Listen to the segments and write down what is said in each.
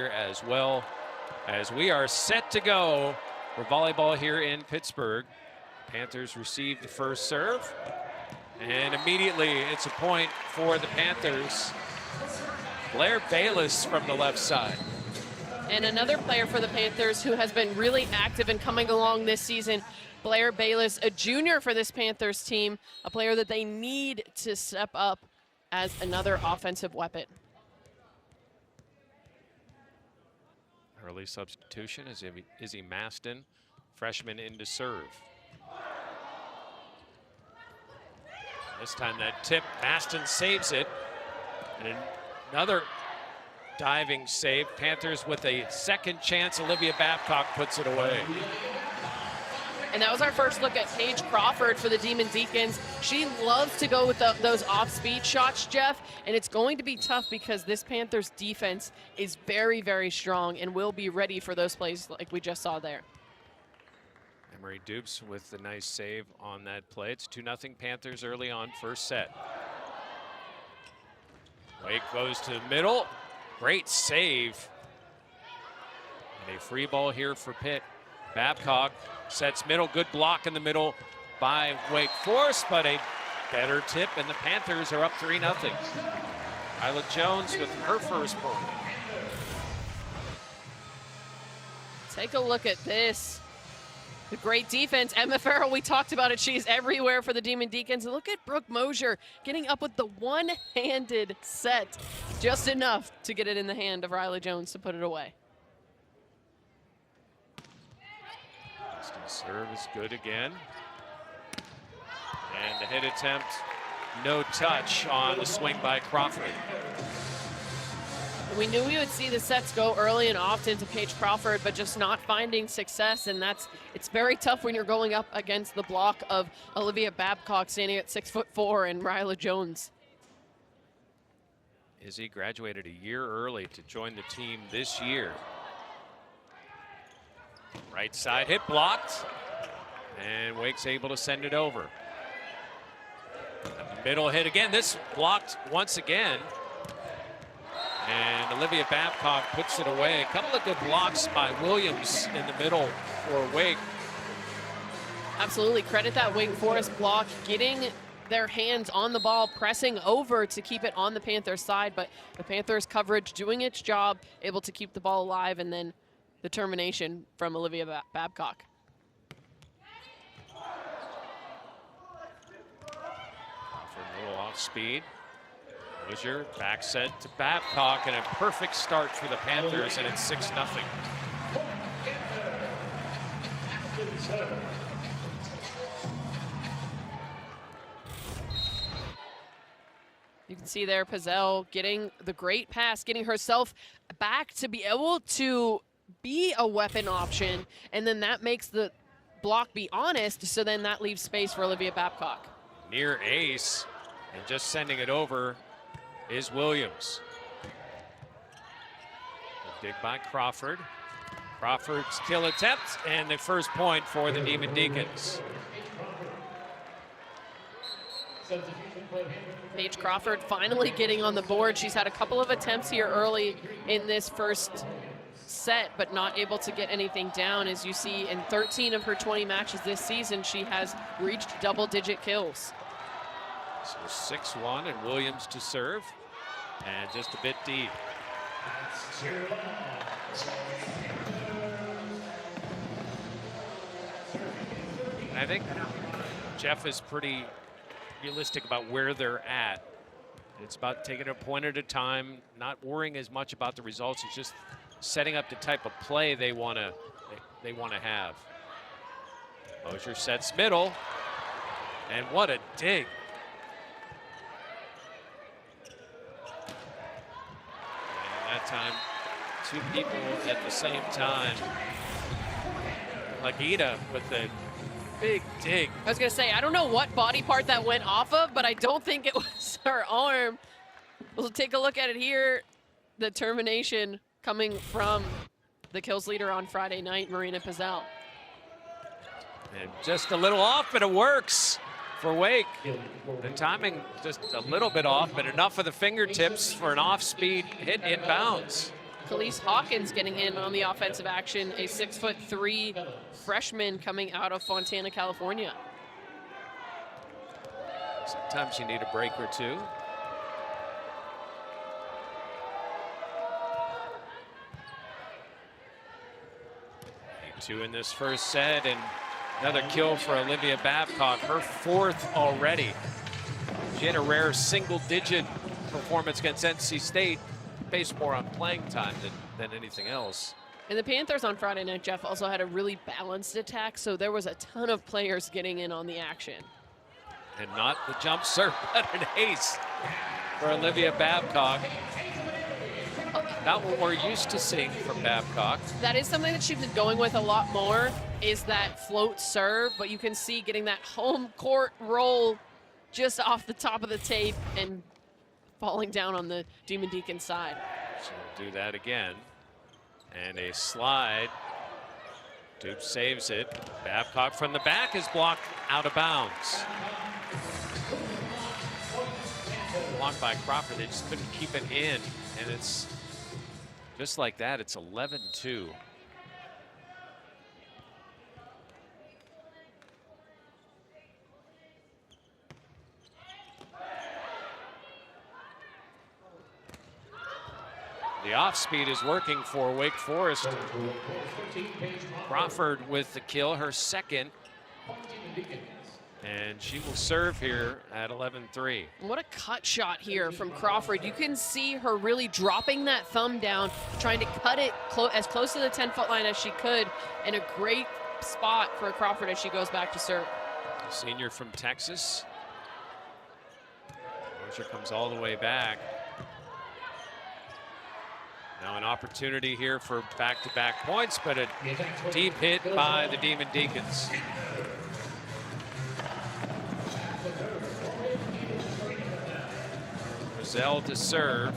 here as well, as we are set to go for volleyball here in Pittsburgh. Panthers receive the first serve, and immediately it's a point for the Panthers. Blair Bayless from the left side. And another player for the Panthers who has been really active and coming along this season, Blair Bayless, a junior for this Panthers team, a player that they need to step up as another offensive weapon. Early substitution is Izzy Maston, freshman in to serve. This time that tip, Maston saves it. And another diving save. Panthers with a second chance. Olivia Babcock puts it away. And that was our first look at Paige Crawford for the Demon Deacons. She loves to go with those off-speed shots, Jeff, and it's going to be tough because this Panthers defense is very, very strong and will be ready for those plays like we just saw there. Emery Dupes with the nice save on that play. It's 2-0 Panthers early on, first set. Wake goes to the middle. Great save. And a free ball here for Pitt. Babcock sets middle, good block in the middle by Wake Forest, but a better tip, and the Panthers are up 3-0. Isla Jones with her first point. Take a look at this. The great defense. Emma Farrell, we talked about it. She's everywhere for the Demon Deacons. And look at Brooke Mosier getting up with the one-handed set. Just enough to get it in the hand of Isla Jones to put it away. Serve is good again. And the hit attempt, no touch on the swing by Crawford. We knew we would see the sets go early and often to Paige Crawford, but just not finding success, and it's very tough when you're going up against the block of Olivia Babcock standing at 6'4" and Ryla Jones. Izzy graduated a year early to join the team this year. Right side hit blocked, and Wake's able to send it over. Middle hit again, this blocked once again. And Olivia Babcock puts it away. A couple of good blocks by Williams in the middle for Wake. Absolutely, credit that Wake Forest block, getting their hands on the ball, pressing over to keep it on the Panthers side, but the Panthers coverage doing its job, able to keep the ball alive, and then the termination from Olivia Babcock. For a little off speed. Mosier back set to Babcock, and a perfect start for the Panthers, and it's 6-0. You can see there Pizzell getting the great pass, getting herself back to be able to be a weapon option, and then that makes the block be honest, so then that leaves space for Olivia Babcock. Near ace, and just sending it over is Williams. A dig by Crawford. Crawford's kill attempt, and the first point for the Demon Deacons. Paige Crawford finally getting on the board. She's had a couple of attempts here early in this first set, but not able to get anything down. As you see, in 13 of her 20 matches this season, she has reached double-digit kills. So 6-1, and Williams to serve, and just a bit deep. I think Jeff is pretty realistic about where they're at. It's about taking it a point at a time, not worrying as much about the results. It's just setting up the type of play they want to have. Mosier sets middle, and what a dig. And that time, two people at the same time. Lagita with the big dig. I was going to say, I don't know what body part that went off of, but I don't think it was her arm. We'll take a look at it here. The termination coming from the kills leader on Friday night, Marina Pizzell. And just a little off, but it works for Wake. The timing just a little bit off, but enough of the fingertips for an off-speed hit inbounds. Khalees Hawkins getting in on the offensive action, a 6'3" freshman coming out of Fontana, California. Sometimes you need a break or two. 2 in this first set, and another kill for Olivia Babcock, her 4th already. She had a rare single-digit performance against NC State, based more on playing time than anything else. And the Panthers on Friday night, Jeff, also had a really balanced attack, so there was a ton of players getting in on the action. And not the jump serve, but an ace for Olivia Babcock. Not what we're used to seeing from Babcock. That is something that she's been going with a lot more, is that float serve, but you can see getting that home court roll just off the top of the tape and falling down on the Demon Deacon side. She'll do that again. And a slide. Duke saves it. Babcock from the back is blocked out of bounds. Blocked by Crawford. They just couldn't keep it in. And it's just like that. It's 11-2. The off speed is working for Wake Forest. Crawford with the kill, her 2nd. And she will serve here at 11-3. What a cut shot here from Crawford. You can see her really dropping that thumb down, trying to cut it as close to the 10-foot line as she could, and a great spot for Crawford as she goes back to serve. Senior from Texas. Roger comes all the way back. Now an opportunity here for back-to-back points, but a deep hit by the Demon Deacons. Roselle to serve.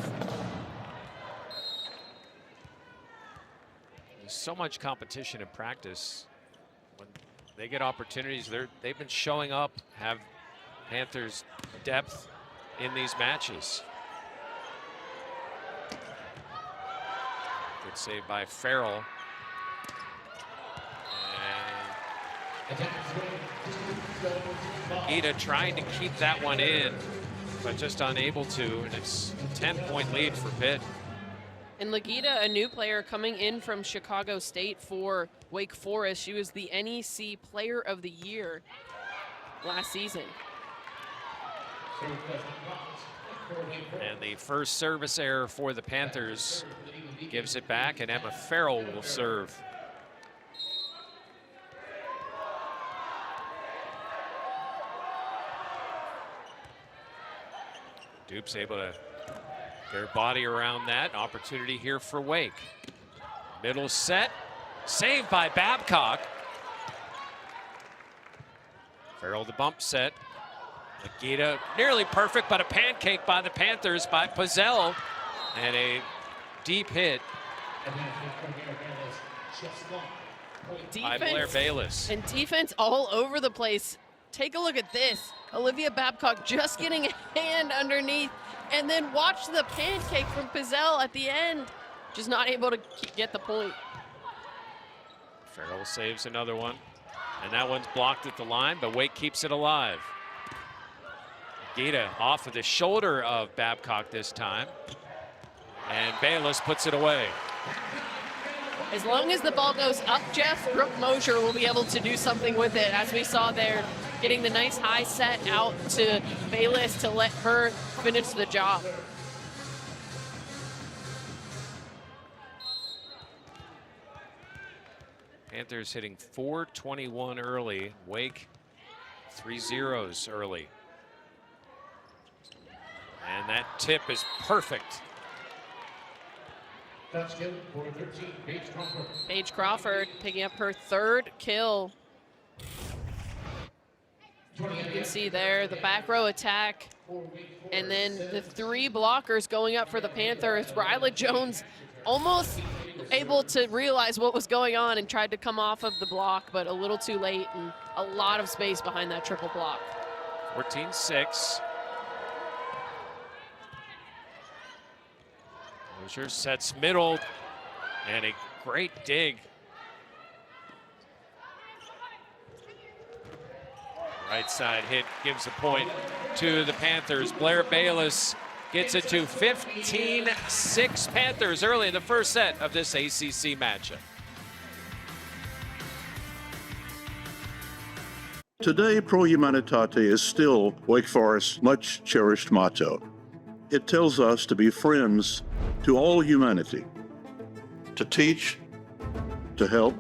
There's so much competition in practice. When they get opportunities, they've been showing up, have Panthers depth in these matches. Good save by Farrell. And Ida trying to keep that one in, but just unable to, and it's a 10-point lead for Pitt. And Legita, a new player coming in from Chicago State for Wake Forest. She was the NEC Player of the Year last season. And the first service error for the Panthers gives it back, and Emma Farrell will serve. Duke's able to get her body around that. Opportunity here for Wake. Middle set, saved by Babcock. Farrell the bump set. Legita nearly perfect, but a pancake by the Panthers by Pizzell. And a deep hit by Blair Bayless. And defense all over the place. Take a look at this. Olivia Babcock just getting a hand underneath, and then watch the pancake from Pizzell at the end. Just not able to get the point. Farrell saves another one, and that one's blocked at the line, but Wake keeps it alive. Gita off of the shoulder of Babcock this time, and Bayless puts it away. As long as the ball goes up, Jeff, Brooke Mosier will be able to do something with it, as we saw there, getting the nice high set out to Bayless to let her finish the job. Panthers hitting 421 early. Wake 3 zeros early. And that tip is perfect. Paige Crawford picking up her 3rd kill. You can see there the back row attack, and then the 3 blockers going up for the Panthers. Ryla Jones almost able to realize what was going on and tried to come off of the block, but a little too late, and a lot of space behind that triple block. 14-6. Mosher sets middle, and a great dig. Right side hit gives a point to the Panthers. Blair Bayless gets it to 15-6 Panthers early in the first set of this ACC matchup. Today, Pro Humanitate is still Wake Forest's much cherished motto. It tells us to be friends to all humanity, to teach, to help,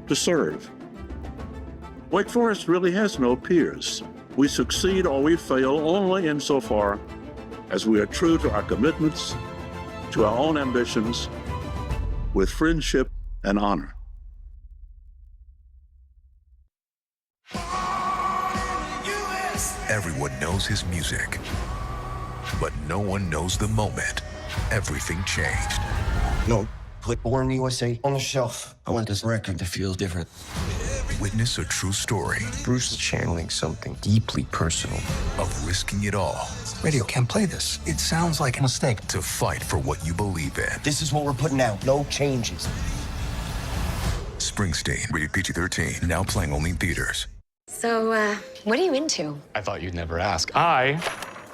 to serve. Wake Forest really has no peers. We succeed or we fail only insofar as we are true to our commitments, to our own ambitions, with friendship and honor. Everyone knows his music, but no one knows the moment everything changed. No, put Born USA on the shelf. I want this record to feel different. Witness a true story Bruce is channeling something deeply personal. of risking it all Radio can't play this. It sounds like a mistake. to fight for what you believe in. This is what we're putting out. No changes. Springsteen, rated PG-13, now playing only in theaters. So, what are you into? I thought you'd never ask. I've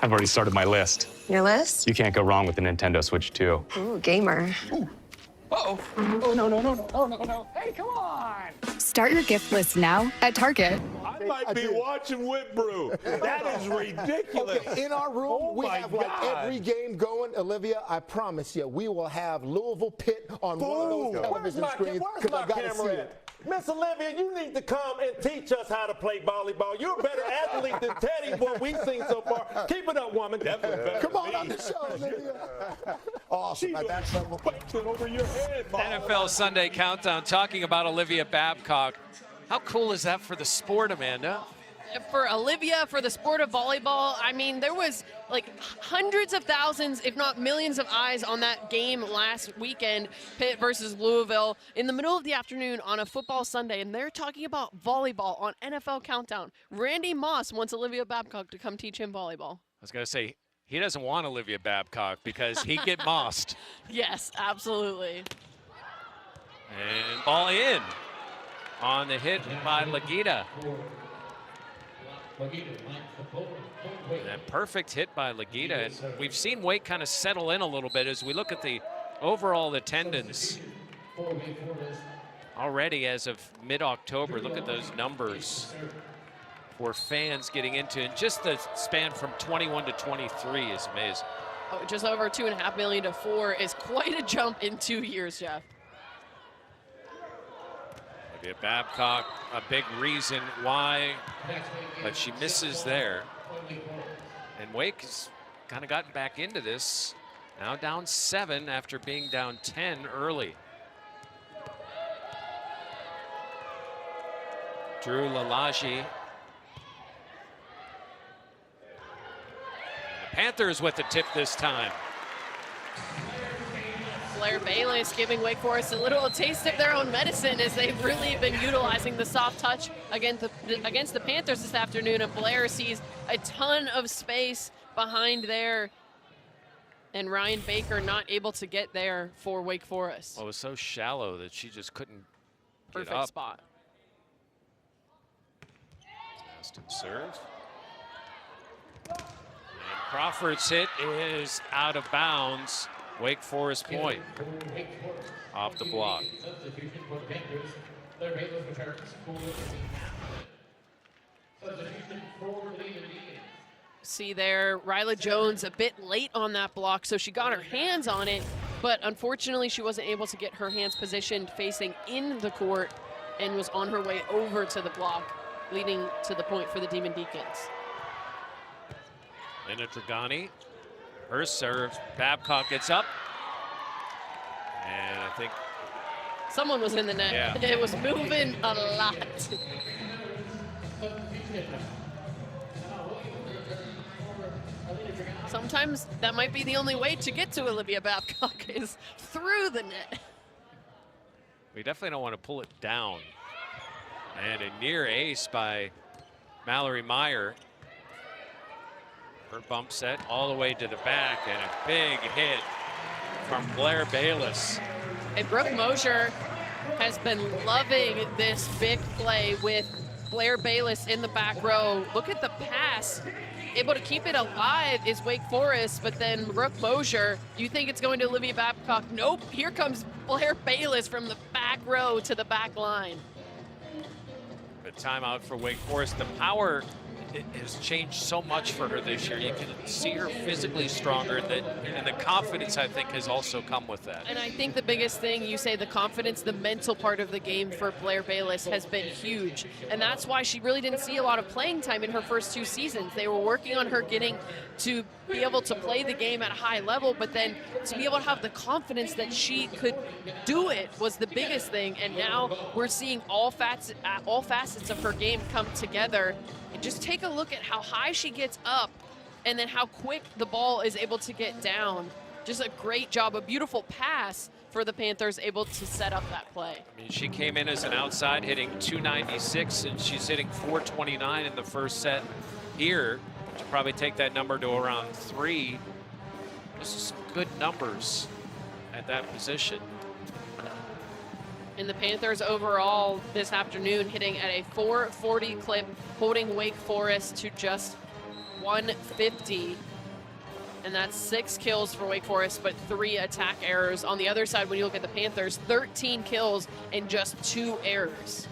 already started my list. Your list? You can't go wrong with the Nintendo Switch 2. Ooh, gamer. Uh-oh. Oh, no. Hey, come on! Start your gift list now at Target. I might be watching Whip Brew. That is ridiculous. Okay, in our room, we have like God. every game going. Olivia, I promise you, we will have Louisville Pitt on one of those television screens. Where's my I gotta camera see at? it. Miss Olivia, you need to come and teach us how to play volleyball. You're a better athlete than Teddy, what we've seen so far. Keep it up, woman. Come on the show, Olivia. Awesome. That's over your head, NFL Sunday Countdown talking about Olivia Babcock. How cool is that for the sport, Amanda? For Olivia, for the sport of volleyball, I mean, there was like hundreds of thousands, if not millions of eyes on that game last weekend, Pitt versus Louisville, in the middle of the afternoon on a football Sunday, and they're talking about volleyball on NFL Countdown. Randy Moss wants Olivia Babcock to come teach him volleyball. I was going to say, he doesn't want Olivia Babcock because he'd get mossed. Yes, absolutely. And ball in on the hit by Legita. And a perfect hit by Legita. And we've seen Wake kind of settle in a little bit as we look at the overall attendance. Already as of mid-October, look at those numbers for fans getting into, and just the span from 21 to 23 is amazing. Oh, just over 2.5 million to 4 is quite a jump in 2 years, Jeff. Olivia Babcock, a big reason why, but she misses there. And Wake has kind of gotten back into this. Now down 7 after being down 10 early. Drew Lalaji. The Panthers with the tip this time. Blair Bayless giving Wake Forest a little taste of their own medicine as they've really been utilizing the soft touch against the Panthers this afternoon. And Blair sees a ton of space behind there. And Ryan Baker not able to get there for Wake Forest. Well, it was so shallow that she just couldn't get Perfect up. spot. Aston serve. And Crawford's hit is out of bounds. Wake Forest point off the block. See there, Ryla Jones a bit late on that block, so she got her hands on it, but unfortunately she wasn't able to get her hands positioned facing in the court and was on her way over to the block, leading to the point for the Demon Deacons. Lena Dragani, her serve. Babcock gets up. And I think someone was in the net. Yeah. It was moving a lot. Sometimes that might be the only way to get to Olivia Babcock is through the net. we definitely don't want to pull it down. And a near ace by Mallory Meyer. Her bump set all the way to the back and a big hit from Blair Bayless. And Brooke Mosier has been loving this big play with Blair Bayless in the back row. Look at the pass. Able to keep it alive is Wake Forest, but then Brooke Mosier, you think it's going to Olivia Babcock. Nope, here comes Blair Bayless from the back row to the back line. The timeout for Wake Forest. The power has changed so much for her this year. You can see her physically stronger, and the confidence, I think, has also come with that. And I think the biggest thing, you say the confidence, the mental part of the game for Blair Bayless has been huge. And that's why she really didn't see a lot of playing time in her first 2 seasons. They were working on her getting to be able to play the game at a high level, but then to be able to have the confidence that she could do it was the biggest thing. And now we're seeing all facets of her game come together. And just take a look at how high she gets up and then how quick the ball is able to get down. Just a great job, a beautiful pass for the Panthers, able to set up that play. I mean, she came in as an outside hitting 296, and she's hitting 429 in the first set here. She'll probably take that number to around 3. This is some good numbers at that position. And the Panthers overall this afternoon hitting at a 440 clip, holding Wake Forest to just 150. And that's 6 kills for Wake Forest, but 3 attack errors. On the other side, when you look at the Panthers, 13 kills and just 2 errors.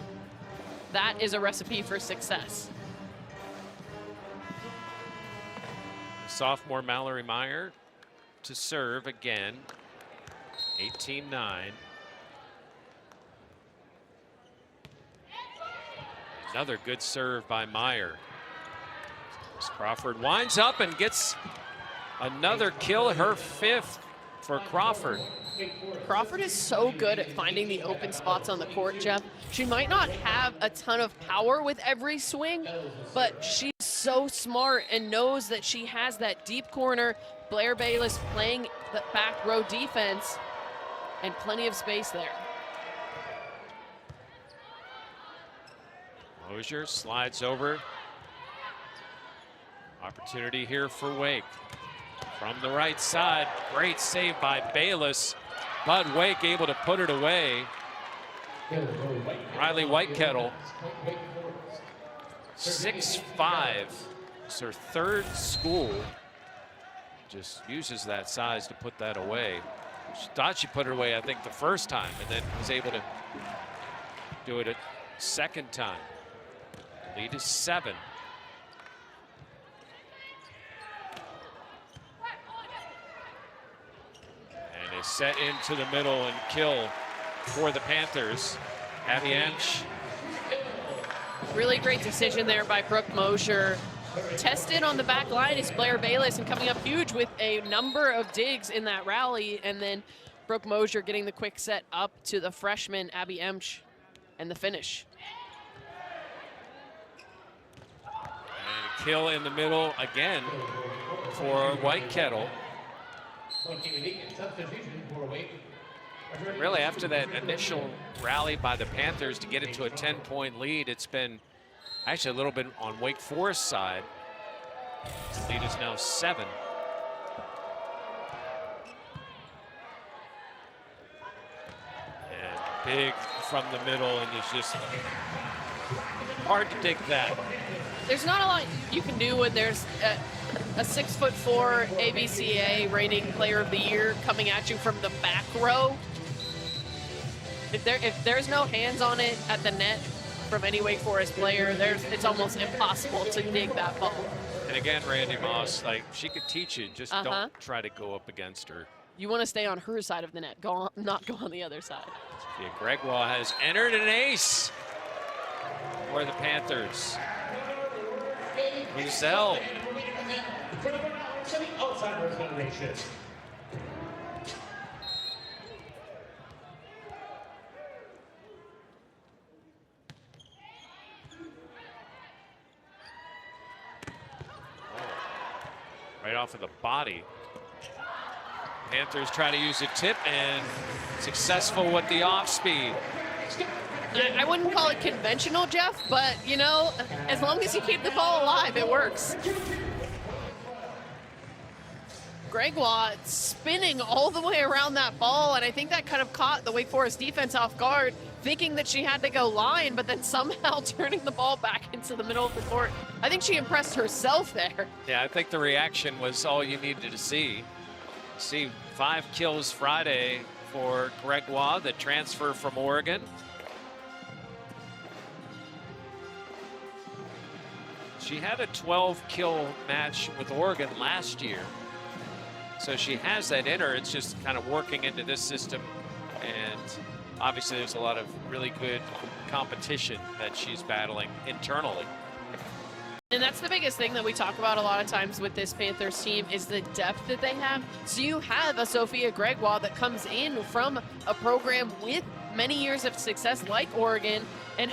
That is a recipe for success. Sophomore Mallory Meyer to serve again. 18-9. Another good serve by Meyer. As Crawford winds up and gets another kill, her 5th for Crawford. Crawford is so good at finding the open spots on the court, Jeff. She might not have a ton of power with every swing, but she's so smart and knows that she has that deep corner. Blair Bayless playing the back row defense and plenty of space there. Mosier slides over. Opportunity here for Wake. From the right side, great save by Bayless, but Wake able to put it away. Riley Whitekettle, 6'5", it's her 3rd school. Just uses that size to put that away. She thought she put it away, I think, the first time, and then was able to do it a second time. Lead is 7. And is set into the middle and kill for the Panthers. Abby Ench. Really great decision there by Brooke Mosier. Tested on the back line is Blair Bayless, and coming up huge with a number of digs in that rally. And then Brooke Mosier getting the quick set up to the freshman Abby Emsch and the finish. And kill in the middle again for Whitekettle. Really, after that initial rally by the Panthers to get it to a 10-point lead, it's been actually a little bit on Wake Forest's side. The lead is now 7. And big from the middle, and it's just hard to dig that. There's not a lot you can do when there's a 6'4" ABCA reigning player of the year coming at you from the back row. If there's no hands on it at the net from any Wake Forest player, it's almost impossible to dig that ball. And again, Randy Moss, like, she could teach you, just don't try to go up against her. You want to stay on her side of the net, not go on the other side. Sophia Gregoire has entered an ace for the Panthers. Giselle. Right off of the body. Panthers try to use a tip and successful with the off speed. I wouldn't call it conventional, Jeff, but, you know, as long as you keep the ball alive, it works. Gregoire spinning all the way around that ball, and I think that kind of caught the Wake Forest defense off guard, thinking that she had to go line, but then somehow turning the ball back into the middle of the court. I think she impressed herself there. Yeah, I think the reaction was all you needed to see. See 5 kills Friday for Gregoire, the transfer from Oregon. She had a 12-kill match with Oregon last year. So she has that in her. It's just kind of working into this system. And obviously there's a lot of really good competition that she's battling internally. And that's the biggest thing that we talk about a lot of times with this Panthers team is the depth that they have. So you have a Sophia Gregoire that comes in from a program with many years of success like Oregon and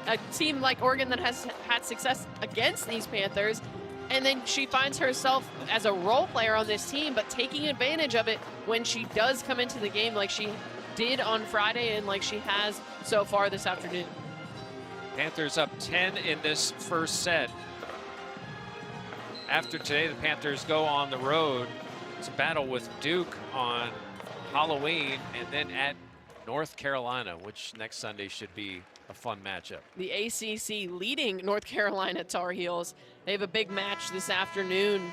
a team like Oregon that has had success against these Panthers. And then she finds herself as a role player on this team, but taking advantage of it when she does come into the game like she did on Friday and like she has so far this afternoon. Panthers up 10 in this first set. After today, the Panthers go on the road. It's a battle with Duke on Halloween and then at North Carolina, which next Sunday should be a fun matchup. The ACC leading North Carolina Tar Heels. They have a big match this afternoon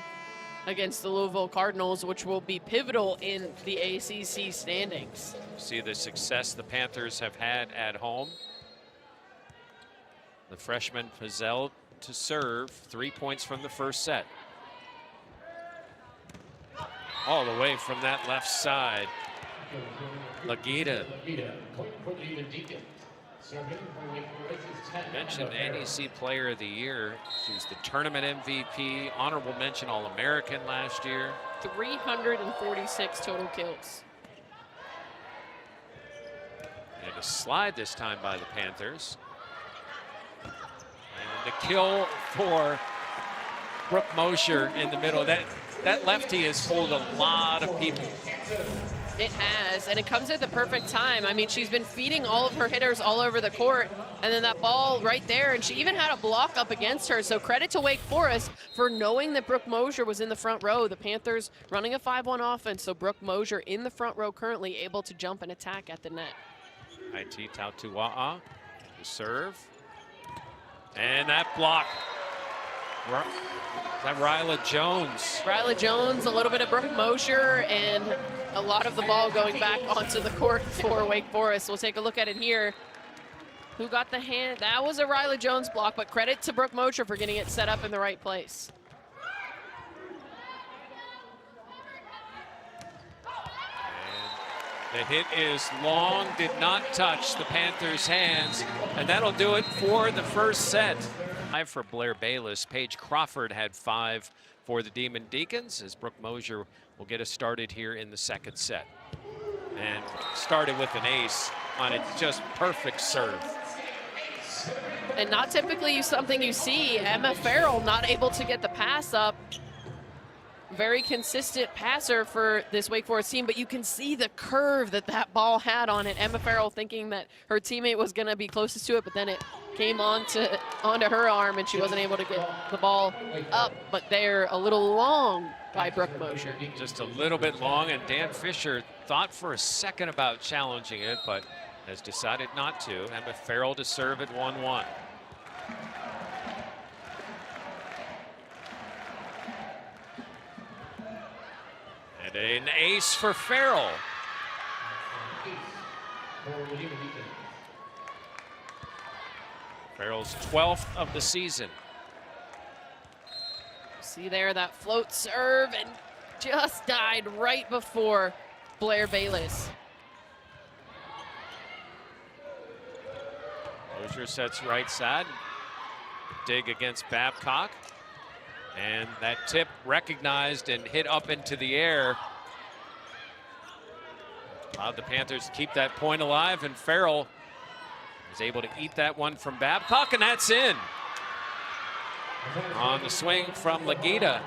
against the Louisville Cardinals, which will be pivotal in the ACC standings. See the success the Panthers have had at home. The freshman Pizzell to serve, 3 points from the first set. All the way from that left side. Lagita. Mentioned NEC Player of the Year. She was the tournament MVP, honorable mention All-American last year. 346 total kills. And a slide this time by the Panthers. And the kill for Brooke Mosher in the middle. That lefty has fooled a lot of people. It has, and it comes at the perfect time. I mean, she's been feeding all of her hitters all over the court, and then that ball right there, and she even had a block up against her. So credit to Wake Forest for knowing that Brooke Mosher was in the front row. The Panthers running a 5-1 offense, so Brooke Mosher in the front row currently able to jump and attack at the net. IT Tautua'a to serve. And that block. Is that Ryla Jones? Ryla Jones, a little bit of Brooke Mosher, and a lot of the ball going back onto the court for Wake Forest. We'll take a look at it here. Who got the hand? That was a Ryla Jones block, but credit to Brooke Mosher for getting it set up in the right place. And the hit is long, did not touch the Panthers' hands, and that'll do it for the first set. 5 for Blair Bayless. Paige Crawford had 5 for the Demon Deacons, as Brooke Mosher will get us started here in the second set. And started with an ace on a just perfect serve. And not typically something you see. Emma Farrell not able to get the pass up. Very consistent passer for this Wake Forest team, but you can see the curve that ball had on it. Emma Farrell thinking that her teammate was going to be closest to it, but then it came onto her arm and she wasn't able to get the ball up, but they're a little long by Brooke Mosher. Just a little bit long, and Dan Fisher thought for a second about challenging it, but has decided not to. Emma Farrell to serve at 1-1. And an ace for Farrell. Farrell's 12th of the season. See there, that float serve, and just died right before Blair Bayless. Mosher sets right side. Dig against Babcock. And that tip recognized and hit up into the air. Allowed the Panthers to keep that point alive, and Farrell was able to eat that one from Babcock, and that's in. On the swing from Lagita.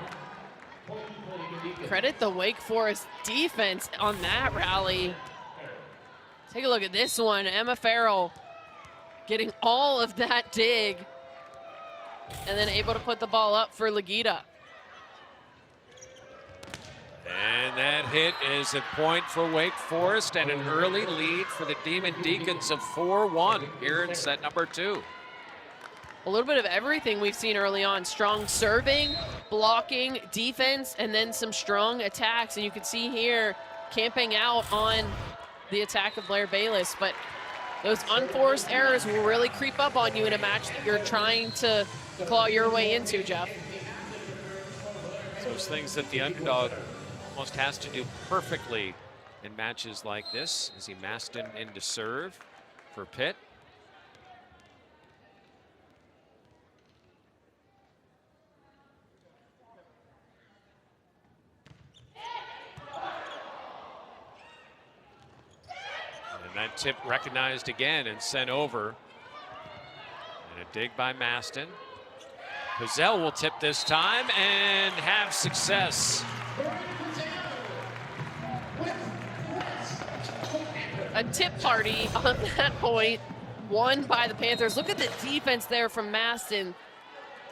Credit the Wake Forest defense on that rally. Take a look at this one. Emma Farrell getting all of that dig and then able to put the ball up for Lagita. And that hit is a point for Wake Forest and an early lead for the Demon Deacons of 4-1 here in set number 2. A little bit of everything we've seen early on. Strong serving, blocking, defense, and then some strong attacks. And you can see here camping out on the attack of Blair Bayless. But those unforced errors will really creep up on you in a match that you're trying to claw your way into, Jeff. Those things that the underdog almost has to do perfectly in matches like this. Izzy Maston into serve for Pitt. And that tip recognized again and sent over. And a dig by Maston. Pizzell will tip this time and have success. A tip party on that point, won by the Panthers. Look at the defense there from Maston,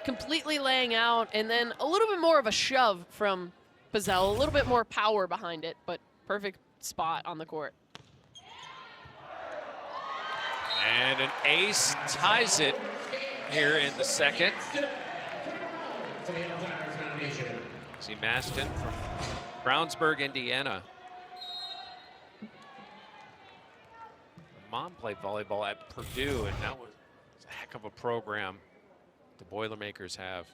completely laying out, and then a little bit more of a shove from Pizzell, a little bit more power behind it, but perfect spot on the court. And an ace ties it here in the second. See Maston from Brownsburg, Indiana. Mom played volleyball at Purdue, and that was a heck of a program the Boilermakers have.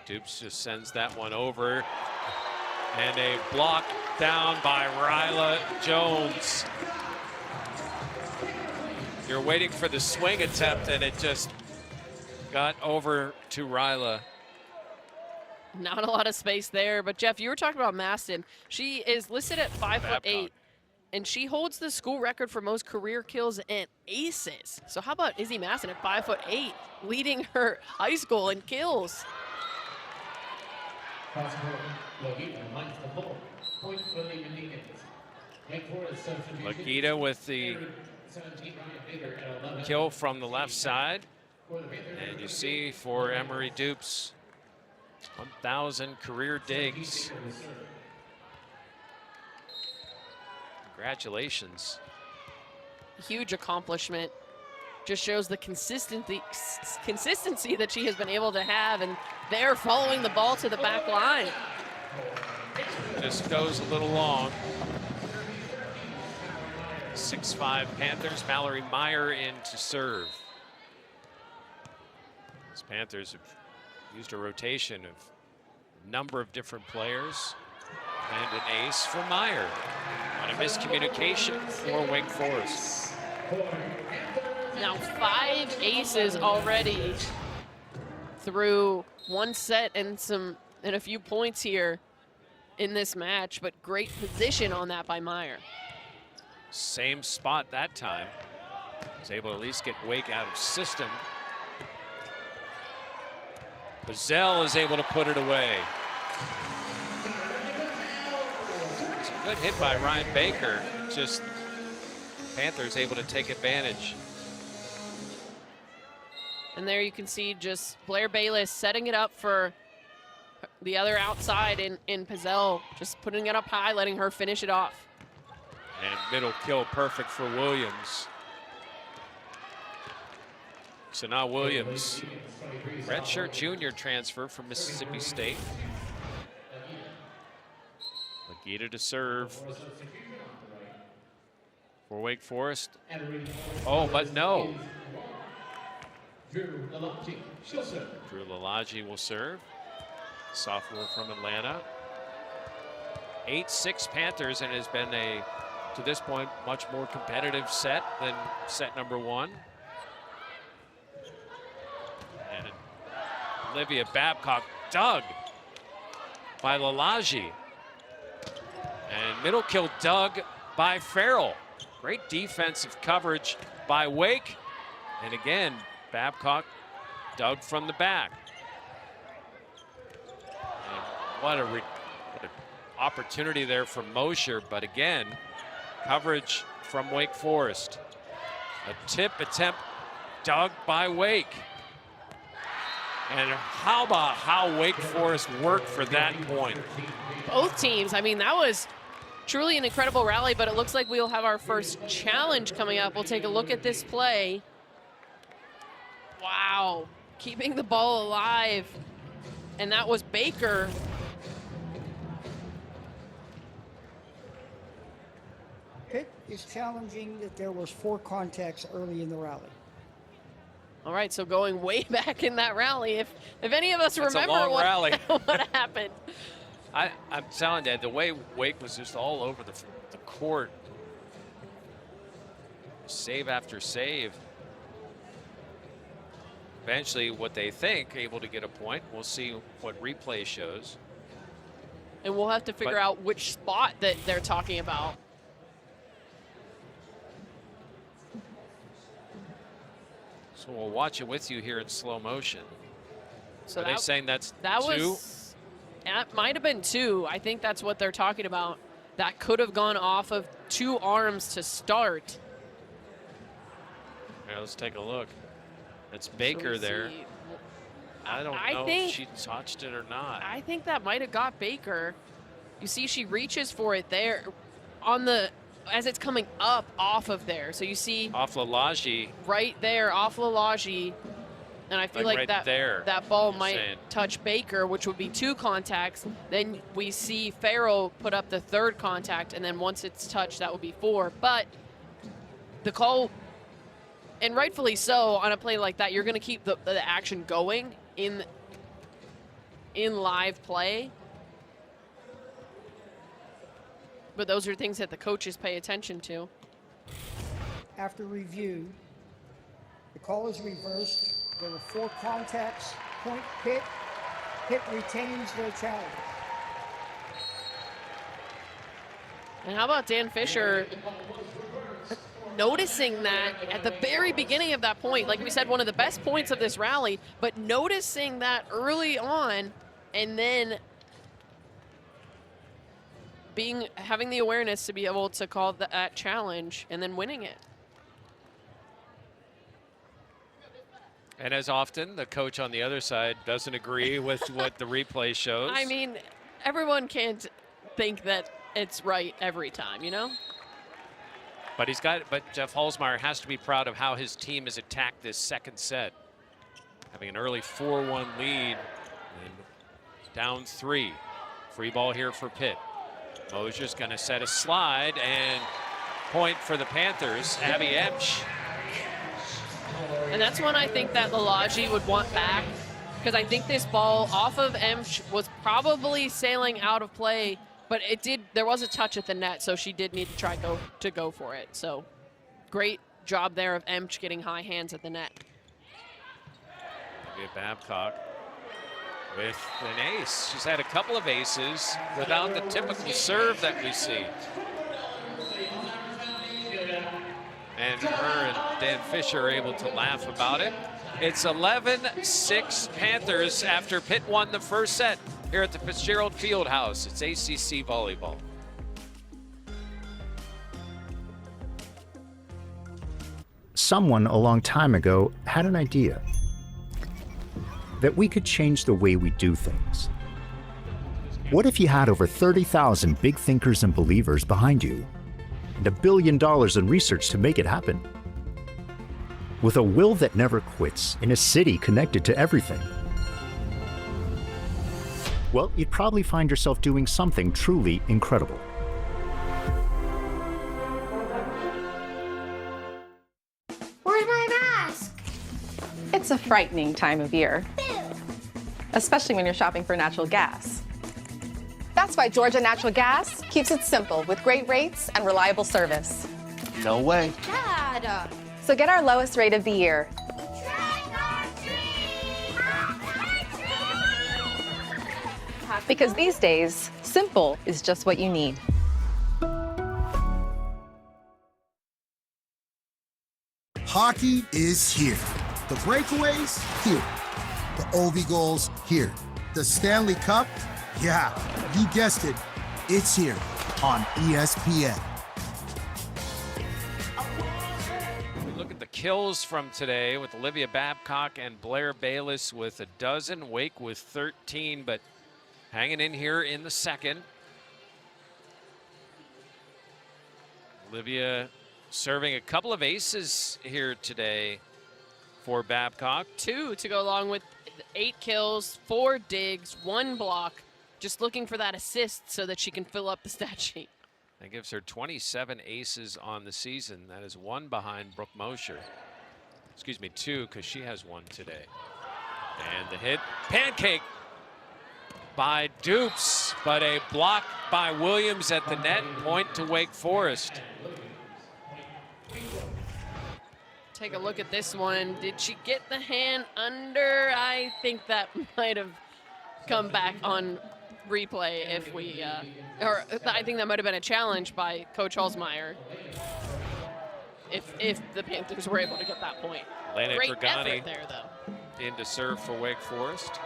Dupes just sends that one over. And a block down by Ryla Jones. You're waiting for the swing attempt, and it just got over to Ryla. Not a lot of space there, but Jeff, you were talking about Maston. She is listed at 5'8", and she holds the school record for most career kills and aces. So how about Izzy Maston at 5'8", leading her high school in kills? Lagita with the kill from the left side. And you see for Emery Dupes, 1,000 career digs. Congratulations. Huge accomplishment. Just shows the consistency that she has been able to have, and they're following the ball to the back line. Just goes a little long. 6'5" Panthers, Mallory Meyer in to serve. These Panthers have used a rotation of a number of different players, and an ace for Meyer on a miscommunication for Wake Forest. Now 5 aces already through one set and a few points here in this match, but great position on that by Meyer. Same spot that time. Was able to at least get Wake out of system. Pizzell is able to put it away. It's a good hit by Ryan Baker. Just Panthers able to take advantage. And there you can see just Blair Bayless setting it up for the other outside in Pizzell, just putting it up high, letting her finish it off. And middle kill perfect for Williams. So now Williams, redshirt junior transfer from Mississippi State. Lagita to serve for Wake Forest. Oh, but no. Drew Lalagi will serve. Sophomore from Atlanta. 8-6 Panthers, and it has been a, to this point, much more competitive set than set number 1. And Olivia Babcock dug by Lalagi. And middle kill dug by Farrell. Great defensive coverage by Wake. And again, Babcock dug from the back. And what an opportunity there for Mosher, but again, coverage from Wake Forest. A tip attempt dug by Wake. And how about how Wake Forest worked for that point? Both teams, I mean, that was truly an incredible rally, but it looks like we'll have our first challenge coming up. We'll take a look at this play. Wow, keeping the ball alive. And that was Baker. Pitt is challenging that there was 4 contacts early in the rally. All right, so going way back in that rally, if any of us remember what happened. I'm telling you, the way Wake was just all over the court, save after save. Eventually, what they think, able to get a point. We'll see what replay shows. And we'll have to figure out which spot that they're talking about. So we'll watch it with you here in slow motion. So Are they saying that 2? That might have been 2. I think that's what they're talking about. That could have gone off of 2 arms to start. Yeah, let's take a look. It's Baker there. I don't know if she touched it or not. I think that might have got Baker. You see she reaches for it there on the, as it's coming up off of there. So you see. Off Lalage. Right there, off Lalage. And I feel like that ball might touch Baker, which would be 2 contacts. Then we see Farrell put up the 3rd contact, and then once it's touched, that would be 4. But the call, and rightfully so, on a play like that, you're going to keep the action going in live play. But those are things that the coaches pay attention to. After review, the call is reversed. There were 4 contacts. Point Pitt. Pitt retains their challenge. And how about Dan Fisher noticing that at the very beginning of that point? Like we said, one of the best points of this rally, but noticing that early on and then having the awareness to be able to call that challenge and then winning it. And as often, the coach on the other side doesn't agree with what the replay shows. I mean, everyone can't think that it's right every time, you know? But Jeff Holzmeyer has to be proud of how his team has attacked this second set. Having an early 4-1 lead and down 3. Free ball here for Pitt. Mosier's going to set a slide and point for the Panthers, Abby Emsch. And that's one I think that Lalage would want back, because I think this ball off of Emsch was probably sailing out of play, but there was a touch at the net, so she did need to try to go for it. So great job there of Emsch getting high hands at the net. Olivia Babcock with an ace. She's had a couple of aces without the typical serve that we see. And her and Dan Fisher are able to laugh about it. It's 11-6 Panthers after Pitt won the first set here at the Fitzgerald Fieldhouse. It's ACC Volleyball. Someone a long time ago had an idea that we could change the way we do things. What if you had over 30,000 big thinkers and believers behind you and $1 billion in research to make it happen? With a will that never quits in a city connected to everything, well, you'd probably find yourself doing something truly incredible. Where's my mask? It's a frightening time of year, especially when you're shopping for natural gas. That's why Georgia Natural Gas keeps it simple with great rates and reliable service. No way. Dad! So get our lowest rate of the year. Because these days, simple is just what you need. Hockey is here. The breakaways, here. The OV goals, here. The Stanley Cup, yeah, you guessed it. It's here on ESPN. kills from today with Olivia Babcock and Blair Bayless with a dozen. Wake with 13, but hanging in here in the second. Olivia serving a couple of aces here today for Babcock. 2 to go along with 8 kills, 4 digs, 1 block. Just looking for that assist so that she can fill up the stat sheet. That gives her 27 aces on the season. That is 1 behind Brooke Mosher. Excuse me, 2, because she has 1 today. And the hit, pancake by Dupes, but a block by Williams at the net. Point to Wake Forest. Take a look at this one. Did she get the hand under? I think that might have come back on replay if we, or I think that might have been a challenge by Coach Halsmeyer if the Panthers were able to get that point. Lena Great Dragani effort there, though. in to serve for Wake Forest.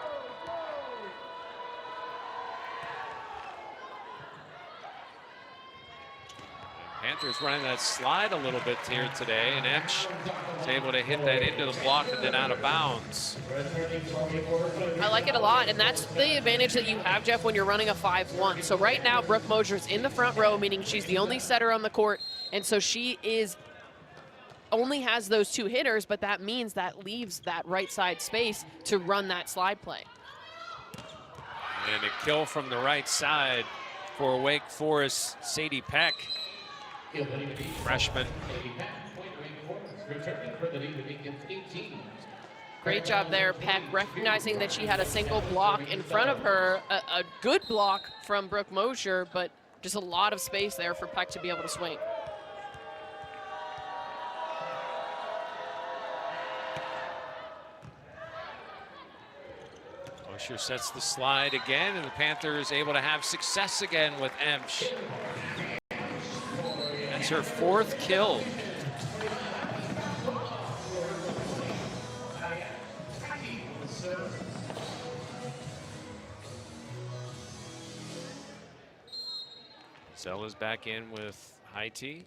Panthers running that slide a little bit here today, and Emsch is able to hit that into the block and then out of bounds. I like it a lot, and that's the advantage that you have, Jeff, when you're running a 5-1. So right now, Brooke Mosher's in the front row, meaning she's the only setter on the court, and so she only has those 2 hitters, but that means that leaves that right side space to run that slide play. And a kill from the right side for Wake Forest, Sadie Peck. Freshman. Great job there, Peck, recognizing that she had a single block in front of her, a good block from Brooke Mosher, but just a lot of space there for Peck to be able to swing. Mosher sets the slide again, and the Panthers able to have success again with Emsch. That's her 4th kill. Zella's back in with high tee.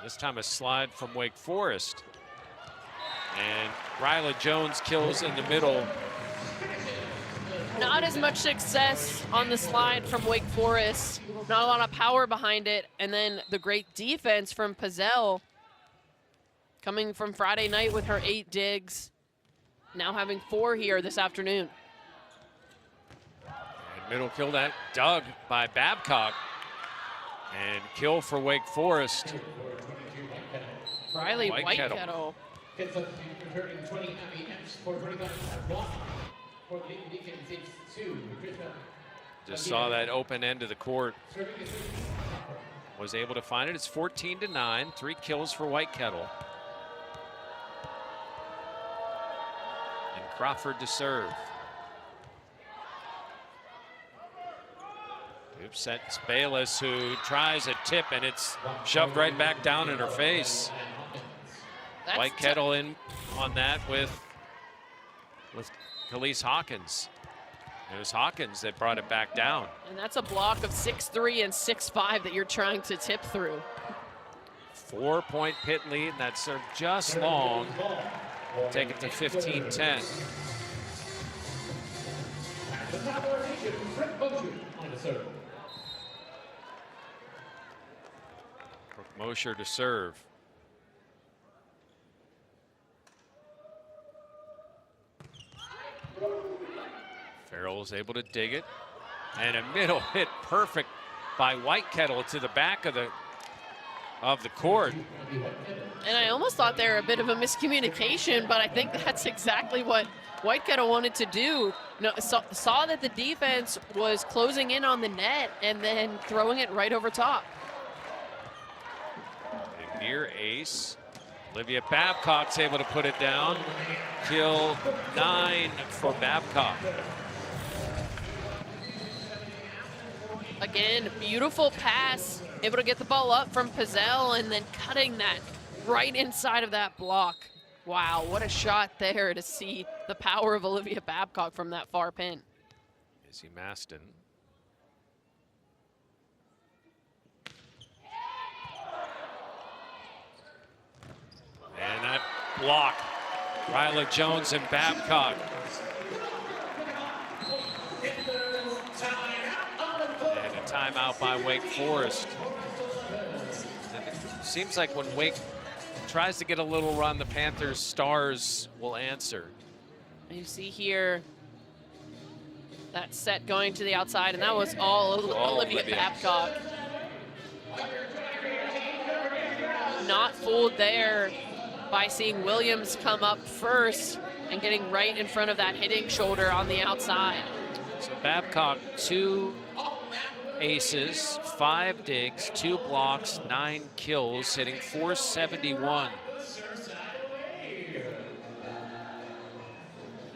This time a slide from Wake Forest. And Ryla Jones kills in the middle. Not as much success on the slide from Wake Forest. Not a lot of power behind it. And then the great defense from Pizzell, coming from Friday night with her 8 digs. Now having 4 here this afternoon. And middle kill that dug by Babcock. And kill for Wake Forest. Riley Whitekettle. Just saw that open end of the court. Was able to find it. It's 14-9. 3 kills for Whitekettle. And Crawford to serve. Oops, that's Bayless who tries a tip, and it's shoved right back down in her face. Whitekettle in on that with Khalees Hawkins. It was Hawkins that brought it back down. And that's a block of 6'3" and 6'5" that you're trying to tip through. 4-point Pitt lead, and that's served just long. Take it to 15-10. Brooke Mosher to serve. Farrell is able to dig it, and a middle hit perfect by Whitekettle to the back of the court. And I almost thought there a bit of a miscommunication, but I think that's exactly what Whitekettle wanted to do. No, saw that the defense was closing in on the net and then throwing it right over top. A near ace. Olivia Babcock's able to put it down. Kill 9 for Babcock. Again, beautiful pass, able to get the ball up from Pizzell and then cutting that right inside of that block. Wow, what a shot there to see the power of Olivia Babcock from that far pin. Izzy Maston. block. Ryla Jones and Babcock. And a timeout by Wake Forest. And it seems like when Wake tries to get a little run, the Panthers stars will answer. You see here that set going to the outside, and that was all Olivia Babcock. Not fooled there by seeing Williams come up first and getting right in front of that hitting shoulder on the outside. So Babcock, 2 aces, 5 digs, 2 blocks, 9 kills, hitting .471.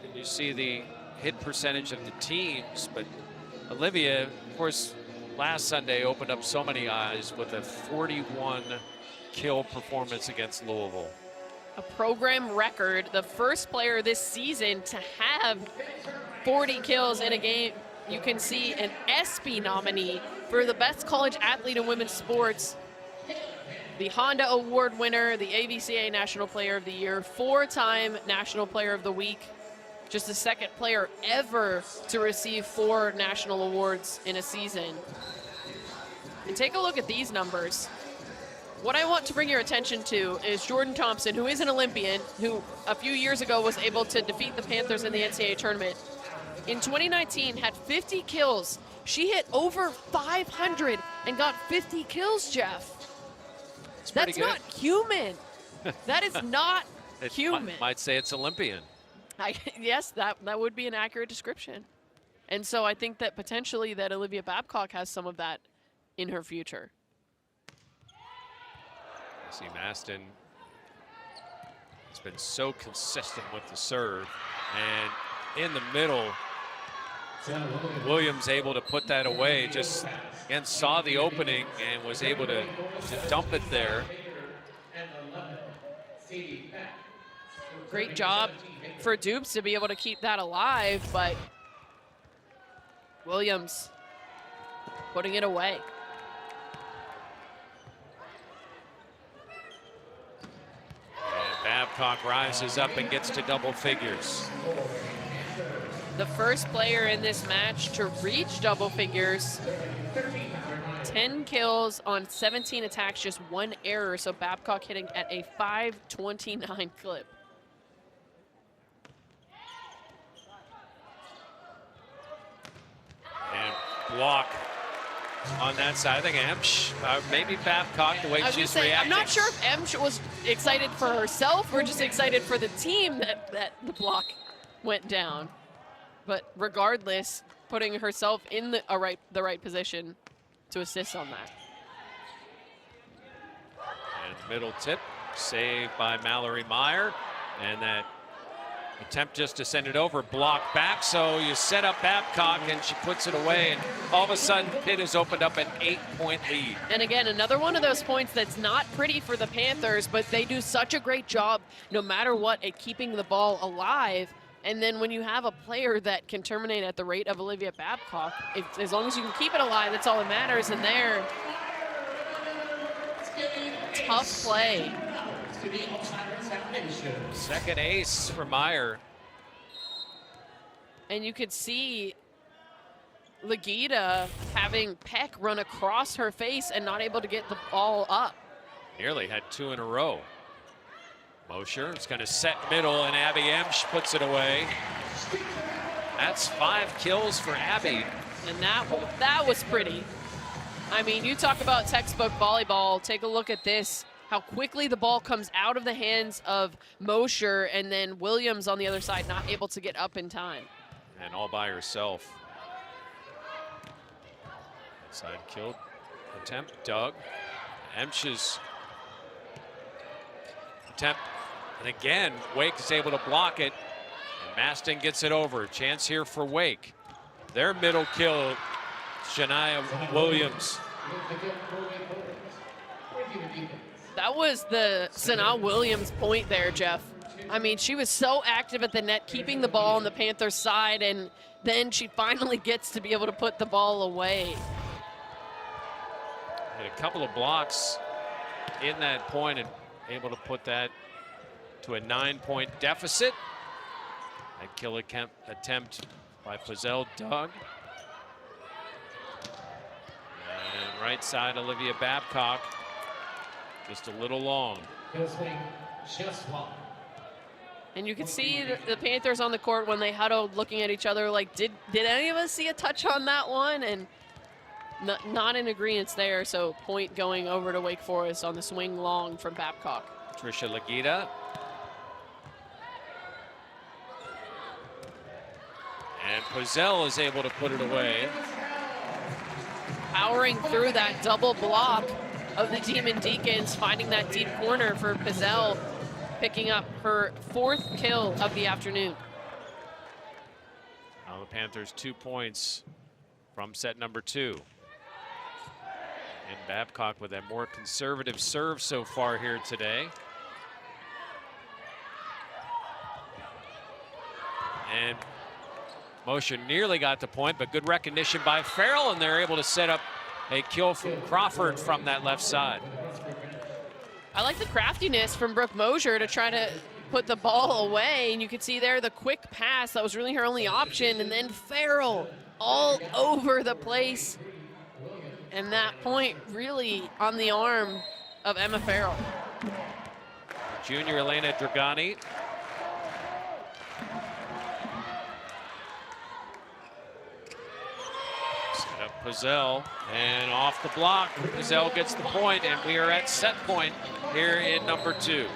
And you see the hit percentage of the teams, but Olivia, of course, last Sunday opened up so many eyes with a 41 kill performance against Louisville. A program record, the first player this season to have 40 kills in a game. You can see an ESPY nominee for the best college athlete in women's sports, the Honda Award winner, the AVCA National Player of the Year, 4-time National Player of the Week, just the second player ever to receive 4 national awards in a season. And take a look at these numbers. What I want to bring your attention to is Jordan Thompson, who is an Olympian, who a few years ago was able to defeat the Panthers in the NCAA tournament. In 2019, had 50 kills. She hit over 500 and got 50 kills, Jeff. That's not human. That is not human. Might say it's Olympian. Yes, that would be an accurate description. And so I think that potentially that Olivia Babcock has some of that in her future. See, Maston has been so consistent with the serve. And in the middle, Williams able to put that away. Just, again, saw the opening and was able to dump it there. Great job for Dupes to be able to keep that alive, but Williams putting it away. Babcock rises up and gets to double figures. The first player in this match to reach double figures. 10 kills on 17 attacks, just 1 error. So Babcock hitting at a .529 clip. And block on that side. I think Emsch, maybe Babcock, the way she's reacting. I'm not sure if Emsch was excited for herself or just excited for the team that the block went down. But regardless, putting herself in the right position to assist on that. And middle tip, saved by Mallory Meyer. And that attempt just to send it over, blocked back. So you set up Babcock and she puts it away. And all of a sudden, Pitt has opened up an 8-point lead. And again, another one of those points that's not pretty for the Panthers, but they do such a great job, no matter what, at keeping the ball alive. And then when you have a player that can terminate at the rate of Olivia Babcock, as long as you can keep it alive, that's all that matters. And there, tough play. Second ace for Meyer. And you could see Legita having Peck run across her face and not able to get the ball up. Nearly had 2 in a row. Mosher is going to set middle, and Abby Emsch puts it away. That's 5 kills for Abby. And that was pretty. I mean, you talk about textbook volleyball. Take a look at this. How quickly the ball comes out of the hands of Mosher, and then Williams on the other side not able to get up in time. And all by herself. Side kill attempt, Doug. Emsch's attempt, and again, Wake is able to block it, and Maston gets it over. Chance here for Wake. Their middle kill, Shania Williams. That was the Sanaa Williams point there, Jeff. I mean, she was so active at the net, keeping the ball on the Panthers' side, and then she finally gets to be able to put the ball away. Had a couple of blocks in that point and able to put that to a 9-point deficit. That kill attempt by Puzel dug. And right side, Olivia Babcock, just a little long. And you can see the Panthers on the court when they huddled looking at each other like, did any of us see a touch on that one? And not in agreement there, so point going over to Wake Forest on the swing long from Babcock. Tricia Legita. And Puzel is able to put it away. Powering through that double block of the Demon Deacons, finding that deep corner for Puzel, picking up her 4th kill of the afternoon. Now the Panthers 2 points from set number 2. And Babcock with a more conservative serve so far here today. And Mosher nearly got the point, but good recognition by Farrell, and they're able to set up a kill from Crawford from that left side. I like the craftiness from Brooke Mosher to try to put the ball away, and you can see there the quick pass. That was really her only option, and then Farrell all over the place. And that point really on the arm of Emma Farrell. Junior Elena Dragani. Set up Puzel, and off the block, Puzel gets the point, and we are at set point here in number 2.